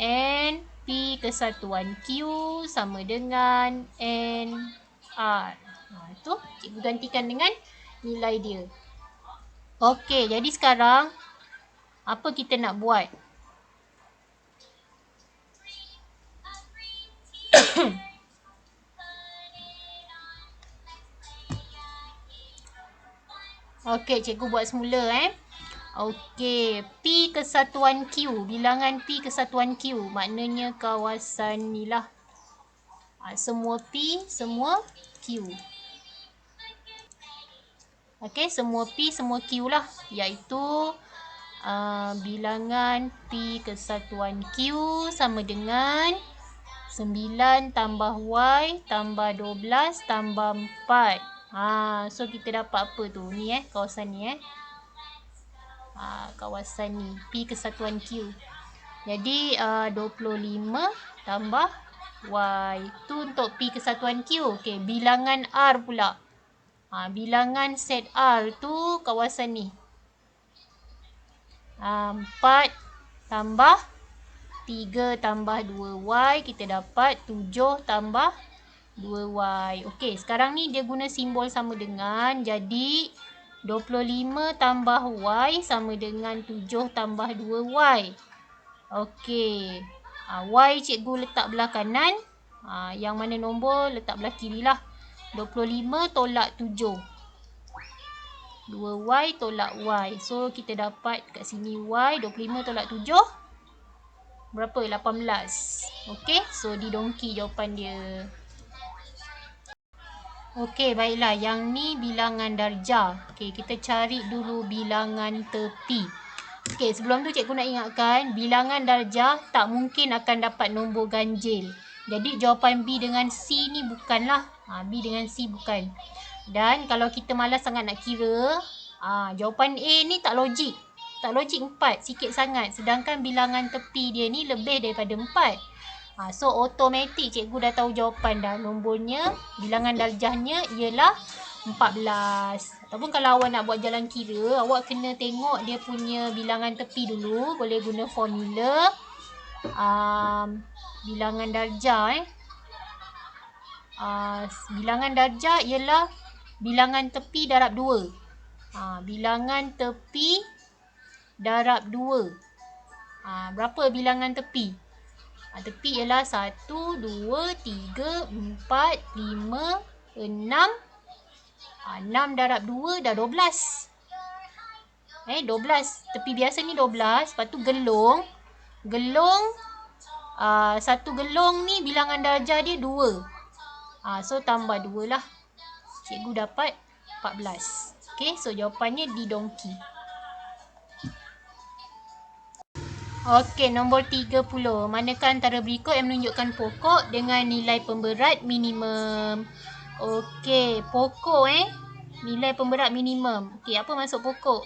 N P kesatuan Q sama dengan N R. Itu cikgu gantikan dengan nilai dia. Okey, jadi sekarang apa kita nak buat? Okey, cikgu buat semula Okey, P kesatuan Q, bilangan P kesatuan Q, maknanya kawasan ni lah. Semua P, semua Q. Okey, semua P, semua Q lah, iaitu bilangan P kesatuan Q sama dengan 9 tambah Y tambah 12 tambah 4. So kita dapat apa tu? Ni kawasan ni kawasan ni P kesatuan Q. Jadi 25 tambah Y. Tu untuk P kesatuan Q. Okey, bilangan R pula. Bilangan set R tu kawasan ni. 4 tambah 3 tambah 2Y, kita dapat 7 tambah 2Y. Okey, sekarang ni dia guna simbol sama dengan, jadi 25 tambah Y sama dengan 7 tambah 2Y. Okey, Y cikgu letak belah kanan, yang mana nombor letak belah kiri lah. 25 tolak 7. 2Y tolak Y. So, kita dapat kat sini Y. 25 tolak 7. Berapa? 18. Okey. So, didongki jawapan dia. Okey, baiklah. Yang ni bilangan darjah. Okey, kita cari dulu bilangan tepi. Okey, sebelum tu cikgu nak ingatkan, bilangan darjah tak mungkin akan dapat nombor ganjil. Jadi, jawapan B dengan C ni bukanlah. B dengan C bukan. Dan kalau kita malas sangat nak kira, jawapan A ni tak logik. Tak logik 4, sikit sangat. Sedangkan bilangan tepi dia ni lebih daripada 4. So automatik cikgu dah tahu jawapan dah. Nombornya, bilangan darjahnya ialah 14. Ataupun kalau awak nak buat jalan kira, awak kena tengok dia punya bilangan tepi dulu. Boleh guna formula bilangan darjah bilangan darjah ialah bilangan tepi darab 2. Bilangan tepi darab 2. Berapa bilangan tepi? Tepi ialah 1, 2, 3, 4, 5, 6. 6 darab 2 dah 12. 12. Tepi biasa ni 12. Lepas tu gelong. Satu gelong ni bilangan darjah dia 2. So tambah 2 lah. Cikgu dapat 14. Okey, so jawapannya didongki. Okey, nombor 30. Manakah antara berikut yang menunjukkan pokok dengan nilai pemberat minimum? Okey, pokok nilai pemberat minimum. Okey, apa maksud pokok?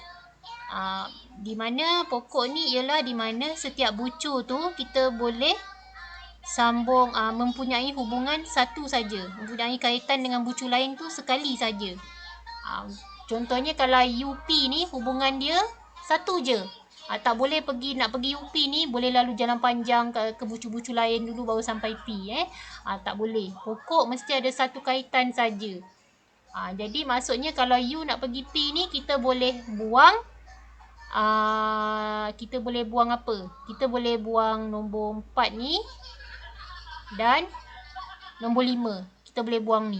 Di mana pokok ni ialah di mana setiap bucu tu kita boleh sambung, mempunyai hubungan satu saja, mempunyai kaitan dengan bucu lain tu sekali saja. Contohnya kalau UP ni hubungan dia satu je. Tak boleh nak pergi UP ni boleh lalu jalan panjang ke bucu-bucu lain dulu baru sampai P. Tak boleh. Pokok mesti ada satu kaitan saja. Jadi maksudnya kalau U nak pergi P ni kita boleh buang apa? Kita boleh buang nombor 4 ni dan nombor 5. Kita boleh buang ni.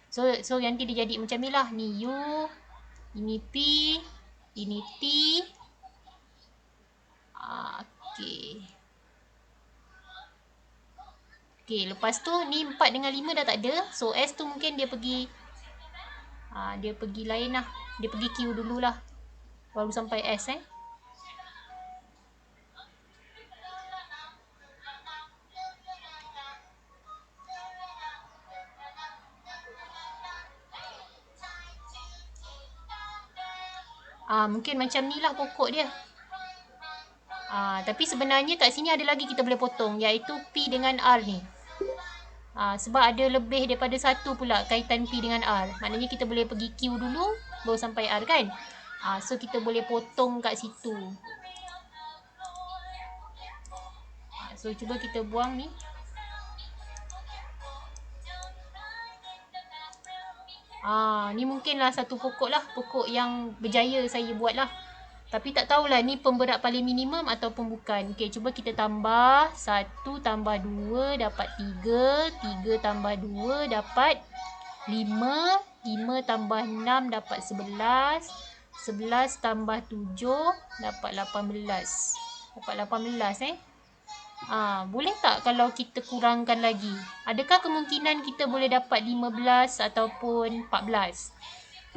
So nanti dia jadi macam ni lah. Ni U, ini P, ini T. Okey, lepas tu ni 4 dengan 5 dah tak ada. So S tu mungkin dia pergi lain lah. Dia pergi Q dulu lah. Baru sampai S mungkin macam ni lah pokok dia. Tapi sebenarnya kat sini ada lagi kita boleh potong, iaitu P dengan R ni. Sebab ada lebih daripada satu pula kaitan P dengan R. Maknanya kita boleh pergi Q dulu baru sampai R kan. So kita boleh potong kat situ. So So cuba kita buang ni. Ni mungkinlah satu pokok lah. Pokok yang berjaya saya buat lah. Tapi tak tahulah ni pemberat paling minimum ataupun bukan. Okay, cuba kita tambah. 1 tambah 2 dapat 3. 3 tambah 2 dapat 5. 5 tambah 6 dapat 11. 11 tambah 7 dapat 18. Dapat 18 boleh tak kalau kita kurangkan lagi? Adakah kemungkinan kita boleh dapat 15 ataupun 14?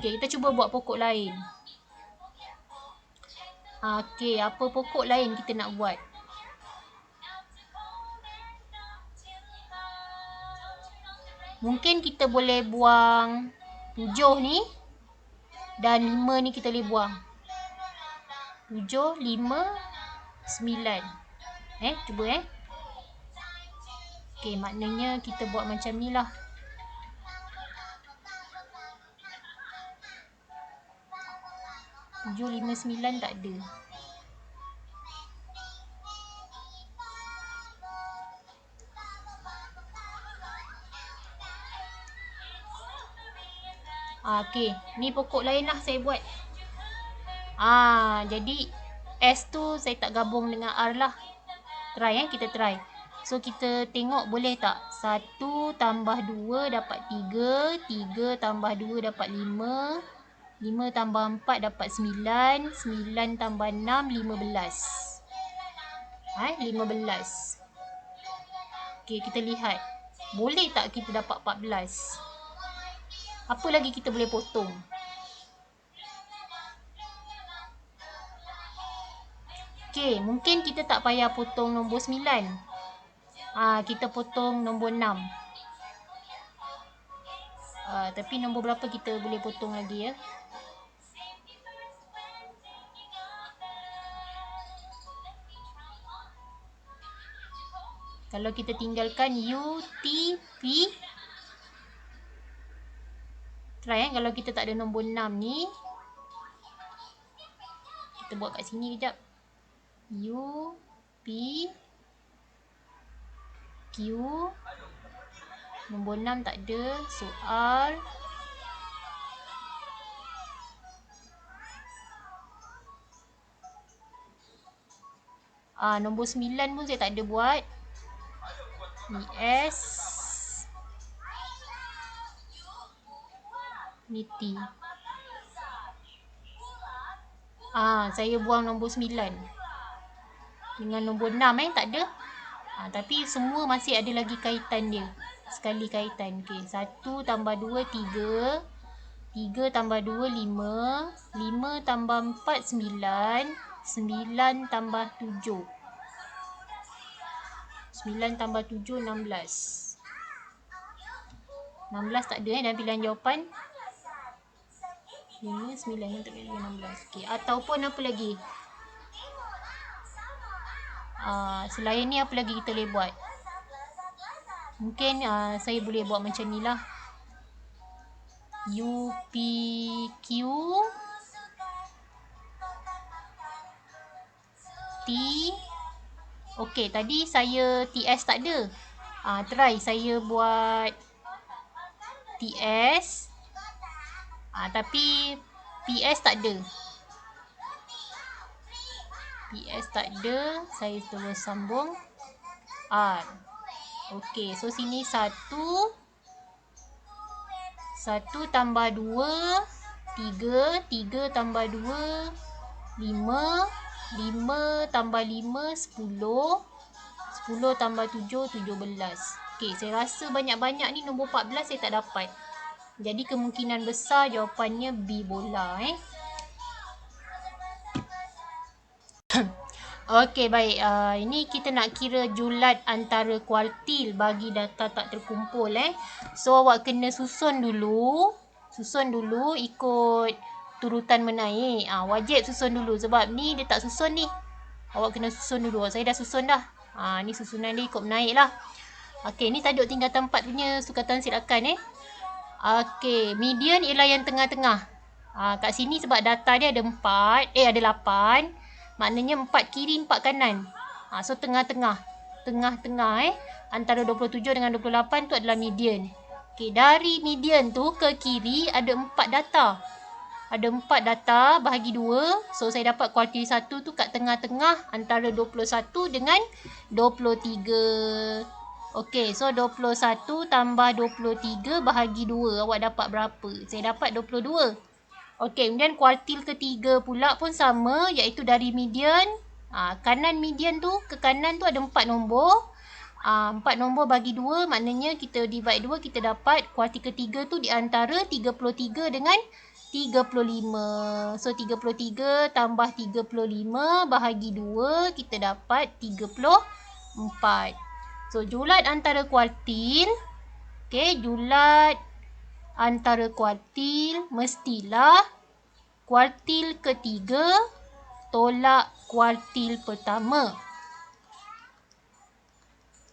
Okay, kita cuba buat pokok lain. Okay, apa pokok lain kita nak buat? Mungkin kita boleh buang 7 ni. Dan 5 ni kita boleh buang. 7, 5, 9. Cuba Okay, maknanya kita buat macam ni lah. Tujuh, 5, 9 tak ada. Okay, ni pokok lain lah saya buat. Jadi S tu saya tak gabung dengan R lah. Try kita try. So kita tengok boleh tak? 1 tambah 2 dapat 3. 3 tambah 2 dapat 5. 5 tambah 4 dapat 9. 9 tambah 6, 15. 15. Okay, kita lihat. Boleh tak kita dapat 14? Apa lagi kita boleh potong? Okay, mungkin kita tak payah potong nombor 9. Kita potong nombor 6. Tapi nombor berapa kita boleh potong lagi ya? Kalau kita tinggalkan U, T, P. Try kalau kita tak ada nombor 6 ni. Kita buat kat sini kejap. U, P, Q. Nombor 6 tak ada. So R. Nombor 9 pun saya tak ada buat. Ni S. Ni T. Saya buang nombor 9. Dengan nombor 6 tak ada. Tapi semua masih ada lagi kaitan dia. Sekali kaitan. Okay. 1 tambah 2, 3. 3 tambah 2, 5. 5 tambah 4, 9. 9 tambah 7. 9 tambah 7, 16. 16 tak ada dalam pilihan jawapan. 5, 9 tak ada 16. Okay. Ataupun apa lagi? Selain ni apa lagi kita boleh buat? Mungkin saya boleh buat macam ni lah. U, P, Q, T. Okay, tadi saya TS tak ada. Try saya buat TS. Tapi PS tak ada. PS tak ada. Saya terus sambung R. Okay, so sini 1. 1 tambah 2, 3. 3 tambah 2, 5. 5 tambah 5, 10. 10 tambah 7, 17. Okay, saya rasa banyak-banyak ni nombor 14 saya tak dapat. Jadi kemungkinan besar jawapannya B bola. Okey, baik. Ini kita nak kira julat antara kuartil bagi data tak terkumpul. So, awak kena susun dulu. Susun dulu ikut turutan menaik. Wajib susun dulu sebab ni dia tak susun ni. Awak kena susun dulu. Saya dah susun dah. Ni susunan dia ikut menaik lah. Okey, ni tajuk tingkatan 4 punya sukatan silakan. Okey, median ialah yang tengah-tengah. Kat sini sebab data dia ada 4. Ada 8. Maknanya 4 kiri, 4 kanan. So, tengah-tengah. tengah-tengah antara 27 dengan 28 tu adalah median. Okey, dari median tu ke kiri ada 4 data. Ada 4 data bahagi 2. So saya dapat kuartil 1 tu kat tengah-tengah antara 21 dengan 23. Okey, so 21 tambah 23 bahagi 2. Awak dapat berapa? Saya dapat 22. Okey, kemudian kuartil ketiga pula pun sama, iaitu dari median. Kanan median tu ke kanan tu ada 4 nombor. 4 nombor bagi 2, maknanya kita divide 2, kita dapat kuartil ketiga tu di antara 33 dengan 35. So 33 tambah 35 bahagi 2, kita dapat 34. So julat antara kuartil, julat antara kuartil mestilah kuartil ketiga tolak kuartil pertama.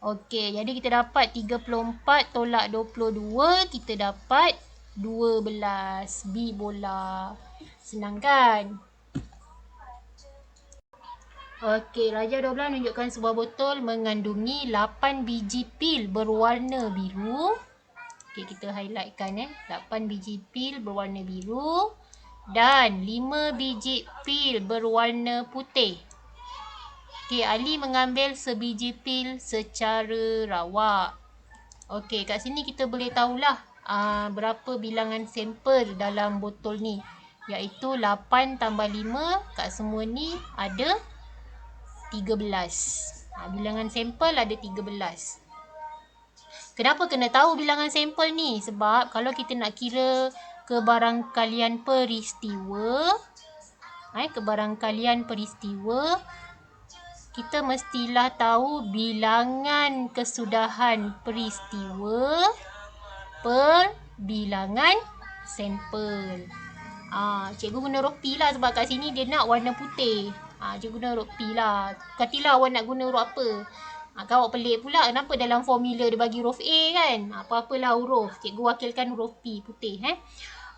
Okey, jadi kita dapat 34 tolak 22, kita dapat 12. B bola. Senang kan? Okey, Raja 12 menunjukkan sebuah botol mengandungi 8 biji pil berwarna biru. Okey, kita highlightkan 8 biji pil berwarna biru dan 5 biji pil berwarna putih. Okey, Ali mengambil sebiji pil secara rawak. Okey, kat sini kita boleh tahulah berapa bilangan sampel dalam botol ni. Iaitu 8 tambah 5, kat semua ni ada 13. Bilangan sampel ada 13. Kenapa kena tahu bilangan sampel ni? Sebab kalau kita nak kira kebarangkalian peristiwa, kita mestilah tahu bilangan kesudahan peristiwa per bilangan sampel. Cikgu guna huruf P lah sebab kat sini dia nak warna putih. Cikgu guna huruf P lah. Katilah awak nak guna huruf apa. Kalau awak pelik pula, kenapa dalam formula dia bagi huruf A kan? Apa-apalah huruf. Cikgu wakilkan huruf P, putih.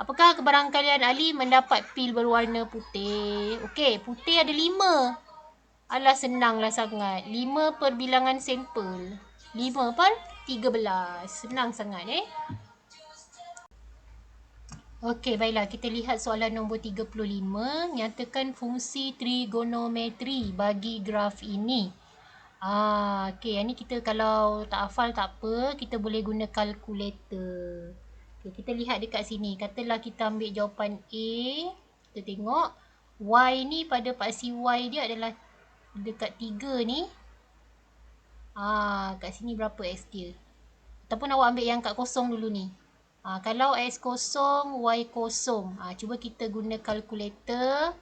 Apakah kebarangkalian Ali mendapat pil berwarna putih? Okey, putih ada 5. Alah, senanglah sangat. 5 per bilangan sampel. 5 per 13. Senang sangat Okey, baiklah. Kita lihat soalan nombor 35. Nyatakan fungsi trigonometri bagi graf ini. Okey, yang ni kita kalau tak hafal tak apa. Kita boleh guna kalkulator. Okay, kita lihat dekat sini. Katalah kita ambil jawapan A. Kita tengok. Y ni pada paksi Y dia adalah dekat 3 ni. Kat sini berapa X dia? Ataupun awak ambil yang kat kosong dulu ni. Kalau X kosong, Y kosong. Cuba kita guna kalkulator.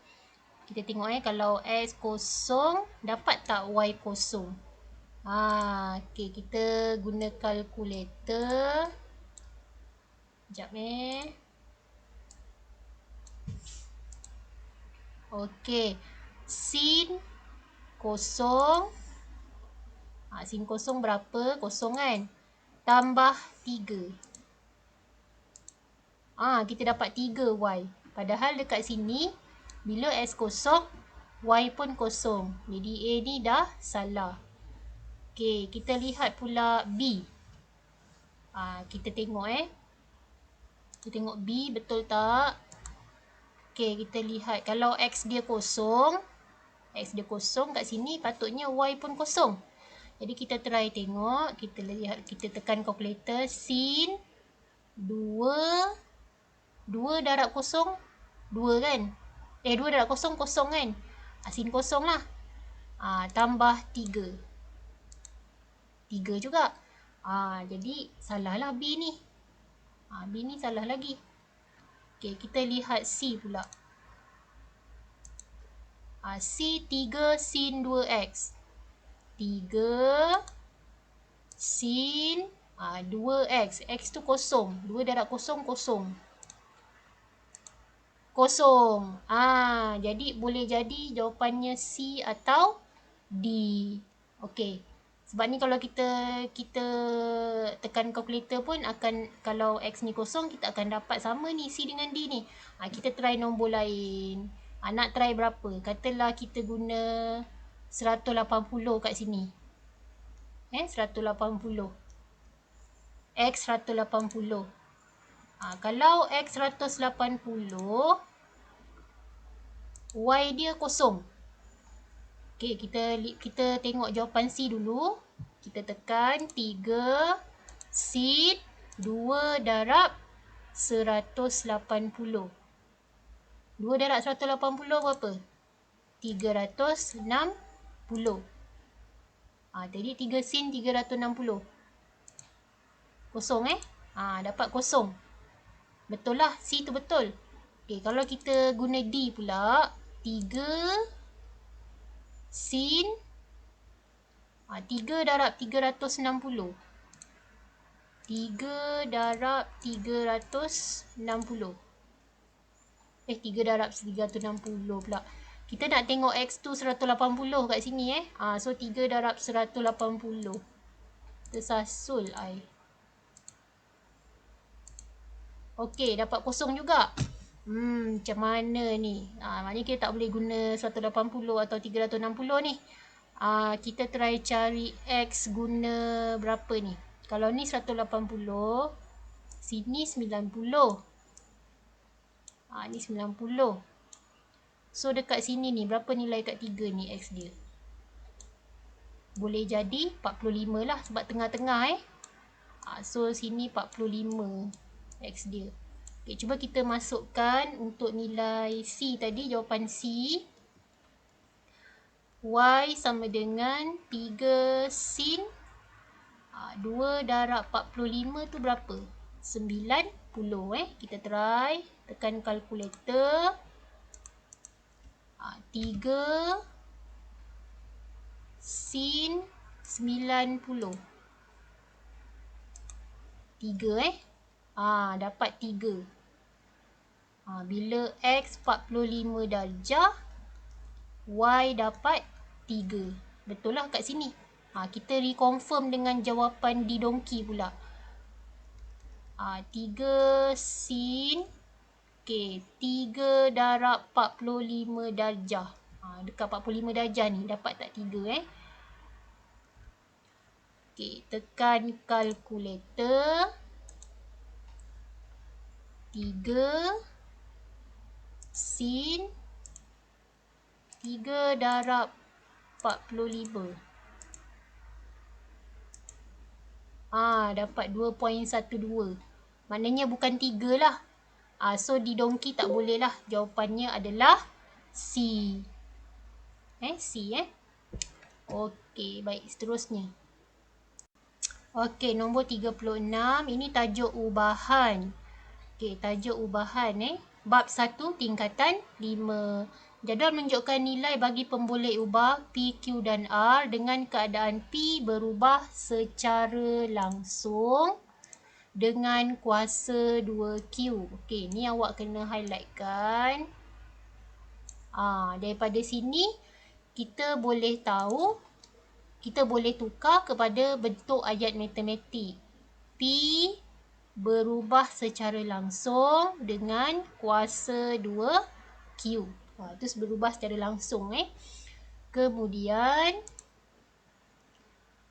Kita tengok kalau X kosong, dapat tak Y kosong? Okay, kita guna kalkulator. Sekejap Okay. Sin kosong. Sin kosong berapa? Kosong kan? Tambah 3. Kita dapat 3Y. Padahal dekat sini, bila X kosong, Y pun kosong. Jadi A ni dah salah. Okay, kita lihat pula B. Kita tengok Kita tengok B betul tak? Okay, kita lihat. Kalau X dia kosong, kat sini patutnya Y pun kosong. Jadi kita try tengok. Kita lihat, kita tekan kalkulator. Sin 2 darab kosong 2 kan? 2 darab kosong kosong kan? Sin kosong lah. Tambah 3 juga. Jadi salah lah B ni. B ni salah lagi. Okay, kita lihat C pula. C 3 sin 2X. 3 sin 2X. X tu kosong. 2 darab kosong kosong. Kosong. Jadi boleh jadi jawapannya C atau D. Okey. Sebab ni kalau kita tekan kalkulator pun akan, kalau X ni kosong, kita akan dapat sama ni C dengan D ni. Kita try nombor lain. Nak try berapa? Katalah kita guna 180 kat sini. 180. X 180. Kalau X 180, Y dia kosong. Okey, kita tengok jawapan C dulu. Kita tekan 3 sin 2 darab 180. 2 darab 180 berapa? 360. Tadi 3 sin 360. Kosong dapat kosong. Betul lah, C tu betul. Okey, kalau kita guna D pula, 3 sin 3 darab 360. 3 darab 360. 3 darab 360 pula. Kita nak tengok X tu 180 kat sini So 3 darab 180. Tersasul I. Okey, dapat kosong juga. Macam mana ni? Maknanya kita tak boleh guna 180 atau 360 ni. Kita try cari X guna berapa ni? Kalau ni 180, sini 90. Ni 90. So dekat sini ni, berapa nilai kat 3 ni X dia? Boleh jadi 45 lah sebab tengah-tengah So sini 45 X dia. Okay, cuba kita masukkan untuk nilai C tadi, jawapan C. Y sama dengan 3 sin 2 darab 45 tu berapa? 90 Kita try. Tekan kalkulator. 3 sin 90. 3 dapat 3. Bila X 45 darjah, Y dapat 3. Betul lah kat sini. Kita reconfirm dengan jawapan di dongki pula. 3 sin 3 darab 45 darjah. Dekat 45 darjah ni dapat tak 3 tekan kalkulator. 3 sin 3 darab 45. Dapat 2.12. Maknanya bukan 3 lah. So di dongki tak boleh lah. Jawapannya adalah C. C Okey, baik, seterusnya. Okey, nombor 36. Ini tajuk ubahan. Okey, tajuk ubahan Bab 1 tingkatan 5. Jadual menunjukkan nilai bagi pemboleh ubah P, Q dan R dengan keadaan P berubah secara langsung dengan kuasa 2Q. Okey, ni awak kena highlightkan. Daripada sini kita boleh tahu, kita boleh tukar kepada bentuk ayat matematik. P berubah secara langsung dengan kuasa 2Q. Terus berubah secara langsung Kemudian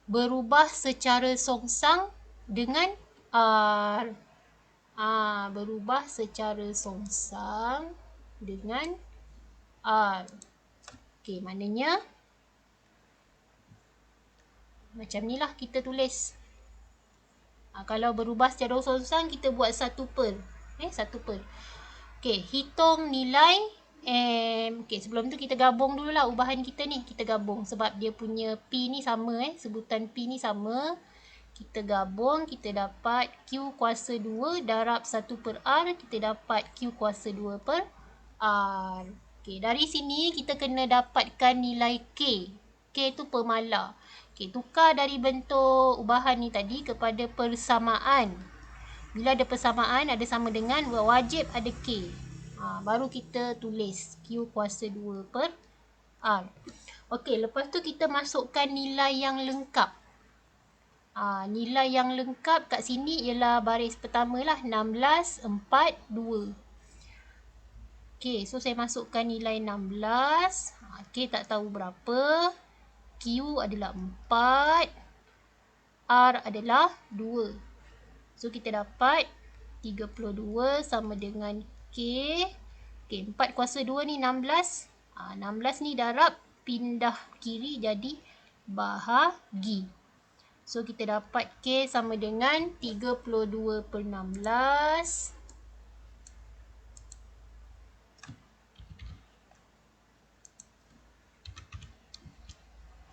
berubah secara songsang dengan R. Berubah secara songsang dengan R. Okey, maknanya macam ni lah kita tulis. Kalau berubah secara songsang, kita buat 1 per. 1 per. Okey, hitung nilai M. Okey, sebelum tu kita gabung dululah ubahan kita ni. Kita gabung sebab dia punya P ni sama sebutan P ni sama. Kita gabung, kita dapat Q kuasa 2 darab 1 per R. Kita dapat Q kuasa 2 per R. Okey, dari sini kita kena dapatkan nilai K. K tu pemala. Okey, tukar dari bentuk ubahan ni tadi kepada persamaan. Bila ada persamaan, ada sama dengan, wajib ada K. Baru kita tulis Q kuasa 2 per R. Okey, lepas tu kita masukkan nilai yang lengkap. Nilai yang lengkap kat sini ialah baris pertama lah, 16, 4, 2. Okey, so saya masukkan nilai 16. K tak tahu berapa. Q adalah 4. R adalah 2. So, kita dapat 32 sama dengan K. K, 4 kuasa 2 ni 16. 16 ni darab pindah kiri jadi bahagi. So, kita dapat K sama dengan 32/16.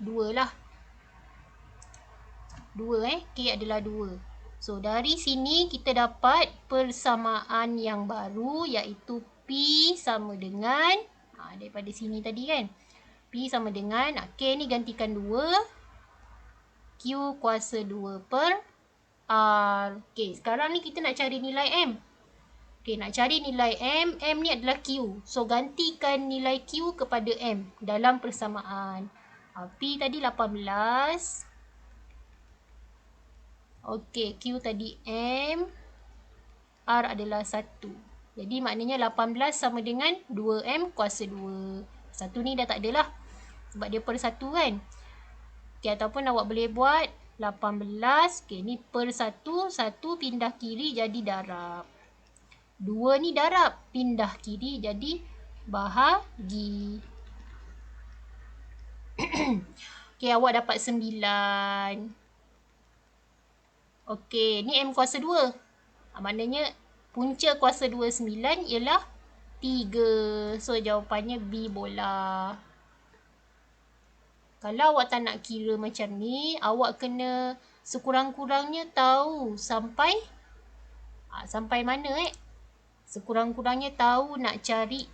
2 lah. 2 K adalah 2. So, dari sini kita dapat persamaan yang baru iaitu P sama dengan, daripada sini tadi kan. P sama dengan, K ni gantikan 2. Q kuasa 2 per R. Okay, sekarang ni kita nak cari nilai M. Okay, nak cari nilai M. M ni adalah Q. So, gantikan nilai Q kepada M dalam persamaan. P tadi 18. Okay, Q tadi M. R adalah 1. Jadi, maknanya 18 sama dengan 2M kuasa 2. 1 ni dah tak ada lah. Sebab dia per 1 kan. Okay, ataupun awak boleh buat 18. Okay, ni per 1. 1 pindah kiri jadi darab. 2 ni darab. Pindah kiri jadi bahagi. Okay, awak dapat 9. Okay, ni M kuasa 2. Maknanya punca kuasa 2 9 ialah 3. So, jawapannya B bola. Kalau awak tak nak kira macam ni, awak kena sekurang-kurangnya tahu sampai mana Sekurang-kurangnya tahu nak cari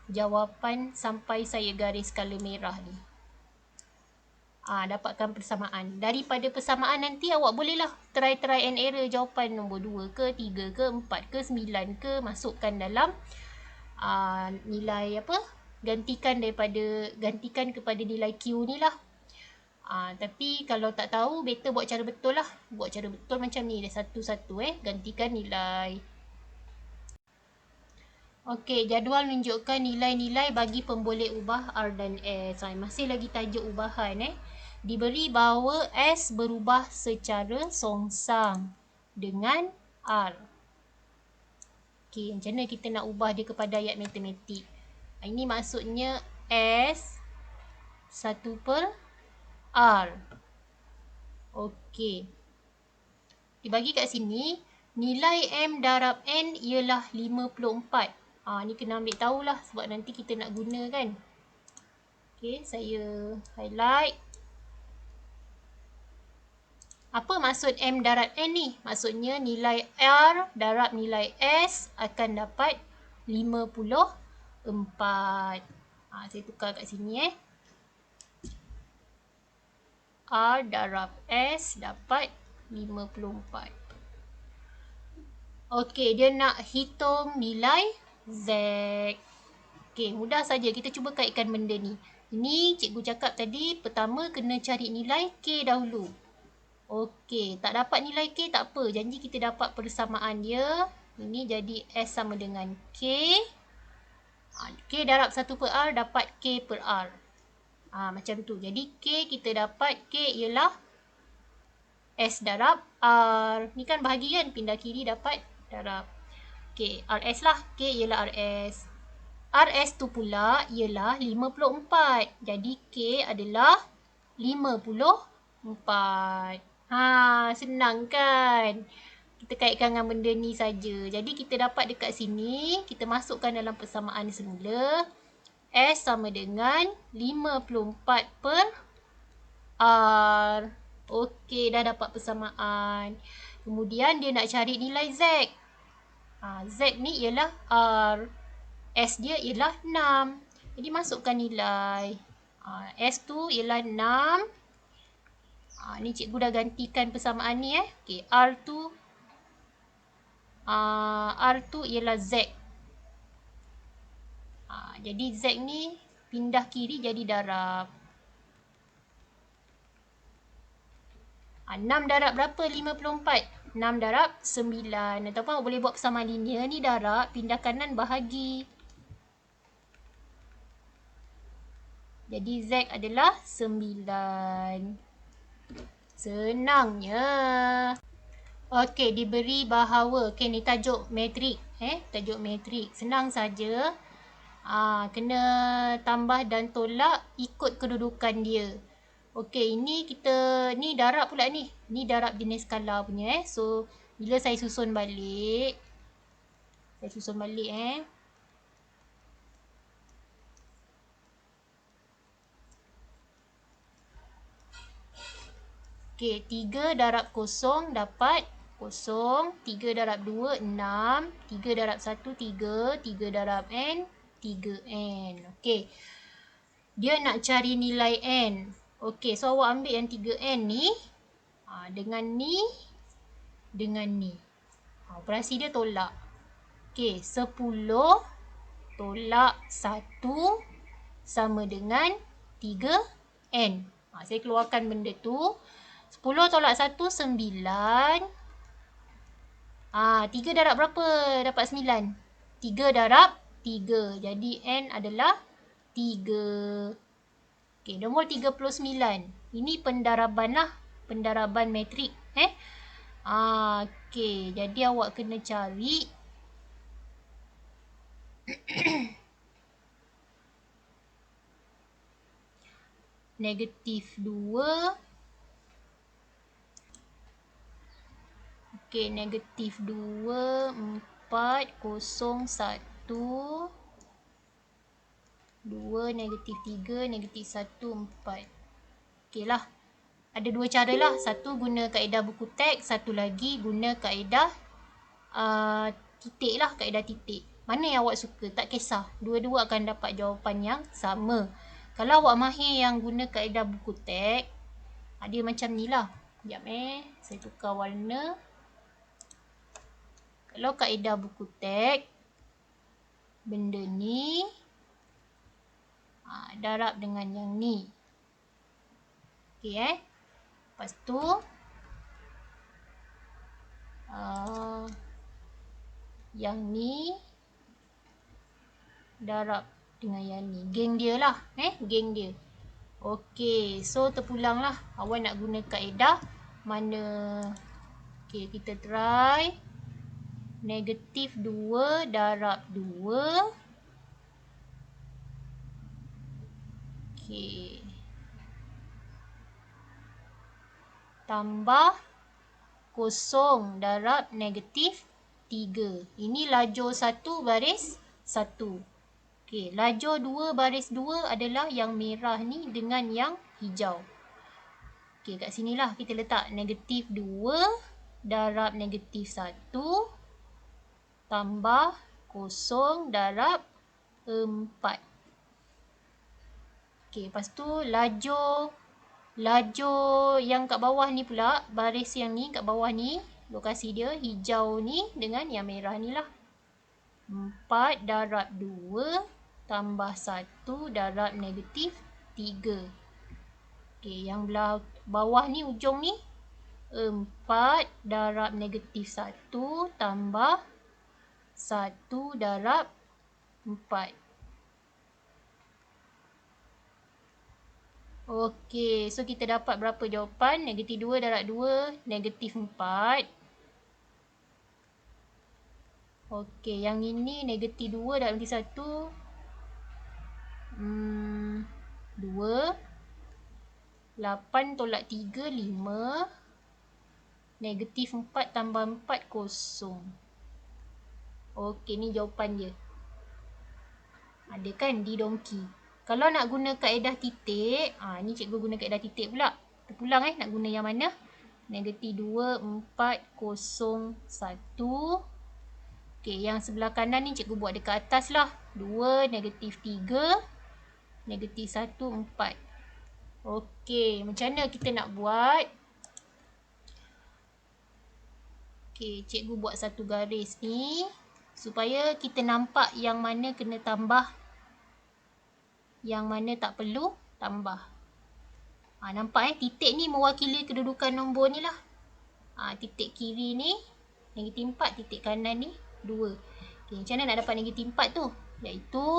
jawapan sampai saya garis color merah ni. Dapatkan persamaan. Daripada persamaan nanti awak bolehlah try and error jawapan nombor 2 ke, 3 ke, 4 ke, 9 ke, masukkan dalam nilai apa? Gantikan kepada nilai Q ni lah. Tapi kalau tak tahu, better buat cara betul lah. Buat cara betul macam ni. Dah satu-satu gantikan nilai. Okey, jadual menunjukkan nilai-nilai bagi pemboleh ubah R dan S. Masih lagi tajuk ubahan Diberi bahawa S berubah secara songsang dengan R. Okey, macam mana kita nak ubah dia kepada ayat matematik? Ini maksudnya S 1 per R. Okey. Dibagi kat sini, nilai M darab N ialah 54. Ni kena ambil tahulah sebab nanti kita nak guna kan. Okey, saya highlight. Apa maksud M darab N ni? Maksudnya nilai R darab nilai S akan dapat 54. Saya tukar kat sini R darab S dapat 54. Okey, dia nak hitung nilai Z. Okey, mudah saja. Kita cuba kaitkan benda ni. Ini cikgu cakap tadi, pertama kena cari nilai K dahulu. Okey, tak dapat nilai K tak apa. Janji kita dapat persamaan dia. Ini jadi S sama dengan K. K darab 1 per R dapat K per R. Macam tu. Jadi K kita dapat K ialah S darab R. Ni kan bahagi kan? Pindah kiri dapat darab. Okey, RS lah. K ialah RS. RS tu pula ialah 54. Jadi K adalah 54. Senang kan? Kita kaitkan dengan benda ni saja. Jadi kita dapat dekat sini, kita masukkan dalam persamaan semula. S sama dengan 54 per R. Okey, dah dapat persamaan. Kemudian dia nak cari nilai Z. Z ni ialah R. S dia ialah 6. Jadi masukkan nilai. S tu ialah 6. Ni cikgu dah gantikan persamaan ni Okey, R tu ialah Z. Jadi Z ni pindah kiri jadi darab. 6 darab berapa? 54. 6 darab 9. Ataupun awak boleh buat persamaan linear ni darab, pindah kanan bahagi. Jadi Z adalah 9. Senangnya. Okey, diberi bahawa. Okey, ni tajuk metrik. Tajuk metrik. Senang saja. Kena tambah dan tolak ikut kedudukan dia. Okey, ini kita, ni darab pula ni. Ni darab jenis skala punya. So, bila saya susun balik. Okey, 3 darab kosong dapat kosong. 3 darab 2, 6. 3 darab 1, 3. 3 darab N, 3N. Okey. Dia nak cari nilai N. Okey, so awak ambil yang 3N ni. Dengan ni. Dengan ni. Operasi dia tolak. Okey, 10 tolak 1 sama dengan 3N. Saya keluarkan benda tu. 10 tolak 1, 9. 3 darab berapa dapat 9? 3 darab 3. Jadi N adalah 3. Okey, nombor 39. Ini pendaraban lah. Pendaraban metrik. Okey, jadi awak kena cari negatif 2. Okey, negatif 2, 4, 0, 1. 2, negatif 3, negatif 1, 4. Okey lah. Ada dua cara lah. Satu guna kaedah buku teks. Satu lagi guna kaedah titik lah. Kaedah titik. Mana yang awak suka? Tak kisah. Dua-dua akan dapat jawapan yang sama. Kalau awak mahir yang guna kaedah buku teks. Dia macam ni lah. Sekejap saya tukar warna. Kalau kaedah buku teks. Benda ni. Darab dengan yang ni. Okey Lepas tu. Yang ni. Darab dengan yang ni. Geng dia lah. Geng dia. Okey. So terpulang lah. Awak nak guna kaedah mana. Okey, kita try. Negatif 2 darab 2. Okey. Tambah 0 darab negatif 3. Ini lajur 1 baris 1. Okey, lajur 2 baris 2 adalah yang merah ni dengan yang hijau. Okey, kat sinilah kita letak negatif 2 darab negatif 1 tambah 0 darab 4. Okey, lepas tu lajur yang kat bawah ni pula, baris yang ni kat bawah ni, lokasi dia hijau ni dengan yang merah ni lah. 4 darab 2 tambah 1 darab negatif 3. Okey, yang belah bawah ni, ujung ni, 4 darab negatif 1 tambah 1 darab 4. Okey, so kita dapat berapa jawapan? Negatif 2 darab 2, negatif 4. Okey, yang ini negatif 2 darab negatif 1. 2. 8 tolak 3, 5. Negatif 4 tambah 4, 0. Okey, ni jawapan dia. Ada kan di dongki. Kalau nak guna kaedah titik, ni cikgu guna kaedah titik pula. Terpulang nak guna yang mana? Negatif 2, 4, 0, 1. Okey, yang sebelah kanan ni cikgu buat dekat atas lah. 2, negatif 3, negatif 1, 4. Okey, macam mana kita nak buat? Okey, cikgu buat satu garis ni. Supaya kita nampak yang mana kena tambah. Yang mana tak perlu tambah. Nampak titik ni mewakili kedudukan nombor ni lah. Titik kiri ni negatif 4, titik kanan ni 2. Okay, macam mana nak dapat negatif 4 tu? Iaitu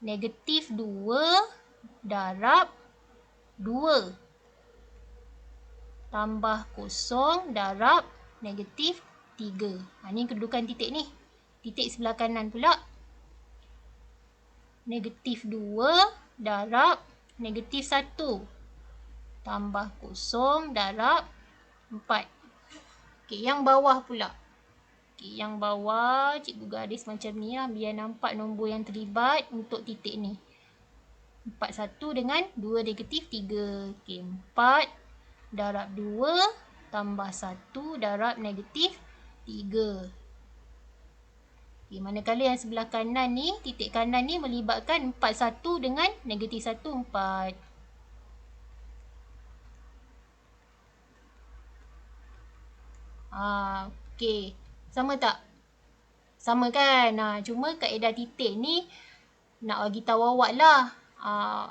negatif 2 darab 2 tambah kosong darab negatif 3. Ni kedudukan titik ni. Titik sebelah kanan pula. Negatif 2 darab negatif 1 tambah kosong darab 4. Okey, yang bawah pula. Okey, yang bawah cikgu garis macam ni lah biar nampak nombor yang terlibat untuk titik ni. 41 dengan 2 negatif 3. Okey, 4 darab 2 tambah 1 darab negatif 3. Okay, manakala yang sebelah kanan ni, titik kanan ni melibatkan 41 dengan negatif 1, 4. Okey. Sama tak? Sama kan? Cuma kaedah titik ni nak bagi tahu awak lah.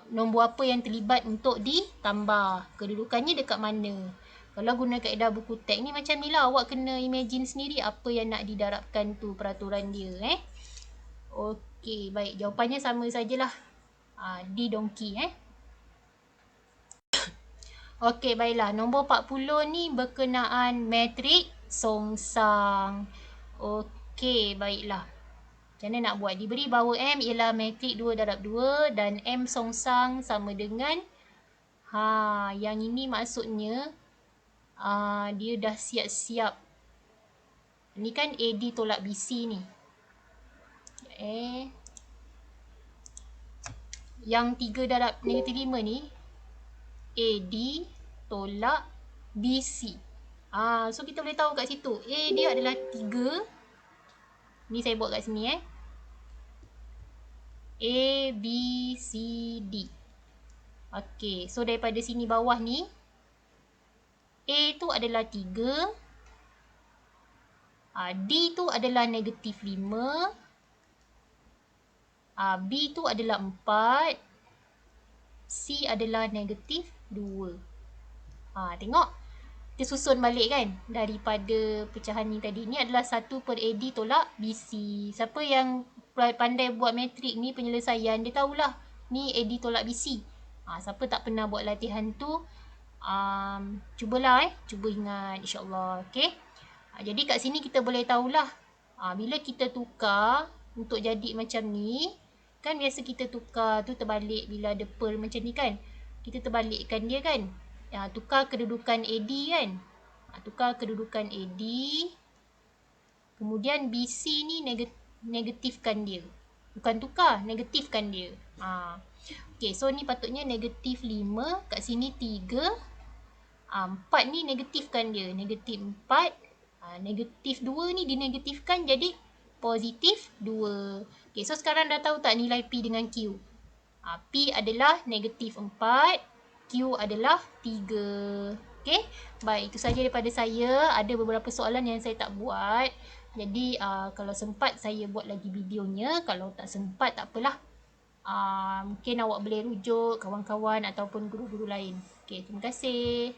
Nombor apa yang terlibat untuk ditambah. Kedudukannya dekat mana. Kalau guna kaedah buku teks ni macam ni lah. Awak kena imagine sendiri apa yang nak didarabkan tu peraturan dia. Okey, baik. Jawapannya sama sajalah. D donkey. Okey, baiklah. Nombor 40 ni berkenaan metrik songsang. Okey, baiklah. Macam mana nak buat? Diberi bahawa M ialah metrik 2 darab 2 dan M songsang sama dengan yang ini maksudnya dia dah siap-siap. Ni kan AD tolak BC ni. Yang 3 darab negatif 5 ni AD tolak BC. So kita boleh tahu kat situ A dia adalah 3. Ni saya buat kat sini A, B, C, D. Okey, so daripada sini bawah ni A tu adalah 3. D tu adalah negatif 5. B tu adalah 4. C adalah negatif 2. Tengok. Kita susun balik kan. Daripada pecahan ni tadi. Ni adalah 1 per AD tolak BC. Siapa yang pandai buat metrik ni penyelesaian, dia tahulah. Ni AD tolak BC. Siapa tak pernah buat latihan tu, cubalah Cuba ingat insyaAllah. Okay. Jadi kat sini kita boleh tahulah. Bila kita tukar untuk jadi macam ni. Kan biasa kita tukar tu terbalik bila ada per macam ni kan. Kita terbalikkan dia kan. Tukar kedudukan AD kan. Tukar kedudukan AD. Kemudian BC ni negatifkan dia. Bukan tukar, negatifkan dia. Okay, so ni patutnya negatif 5. Kat sini 3. 4 ni negatifkan dia. Negatif 4. Negatif 2 ni dinegatifkan jadi positif 2. Okay, so sekarang dah tahu tak nilai P dengan Q? P adalah negatif 4. Q adalah 3. Okay, baik, itu saja daripada saya. Ada beberapa soalan yang saya tak buat. Jadi kalau sempat saya buat lagi videonya. Kalau tak sempat tak apalah. Mungkin awak boleh rujuk kawan-kawan ataupun guru-guru lain. Okay, terima kasih.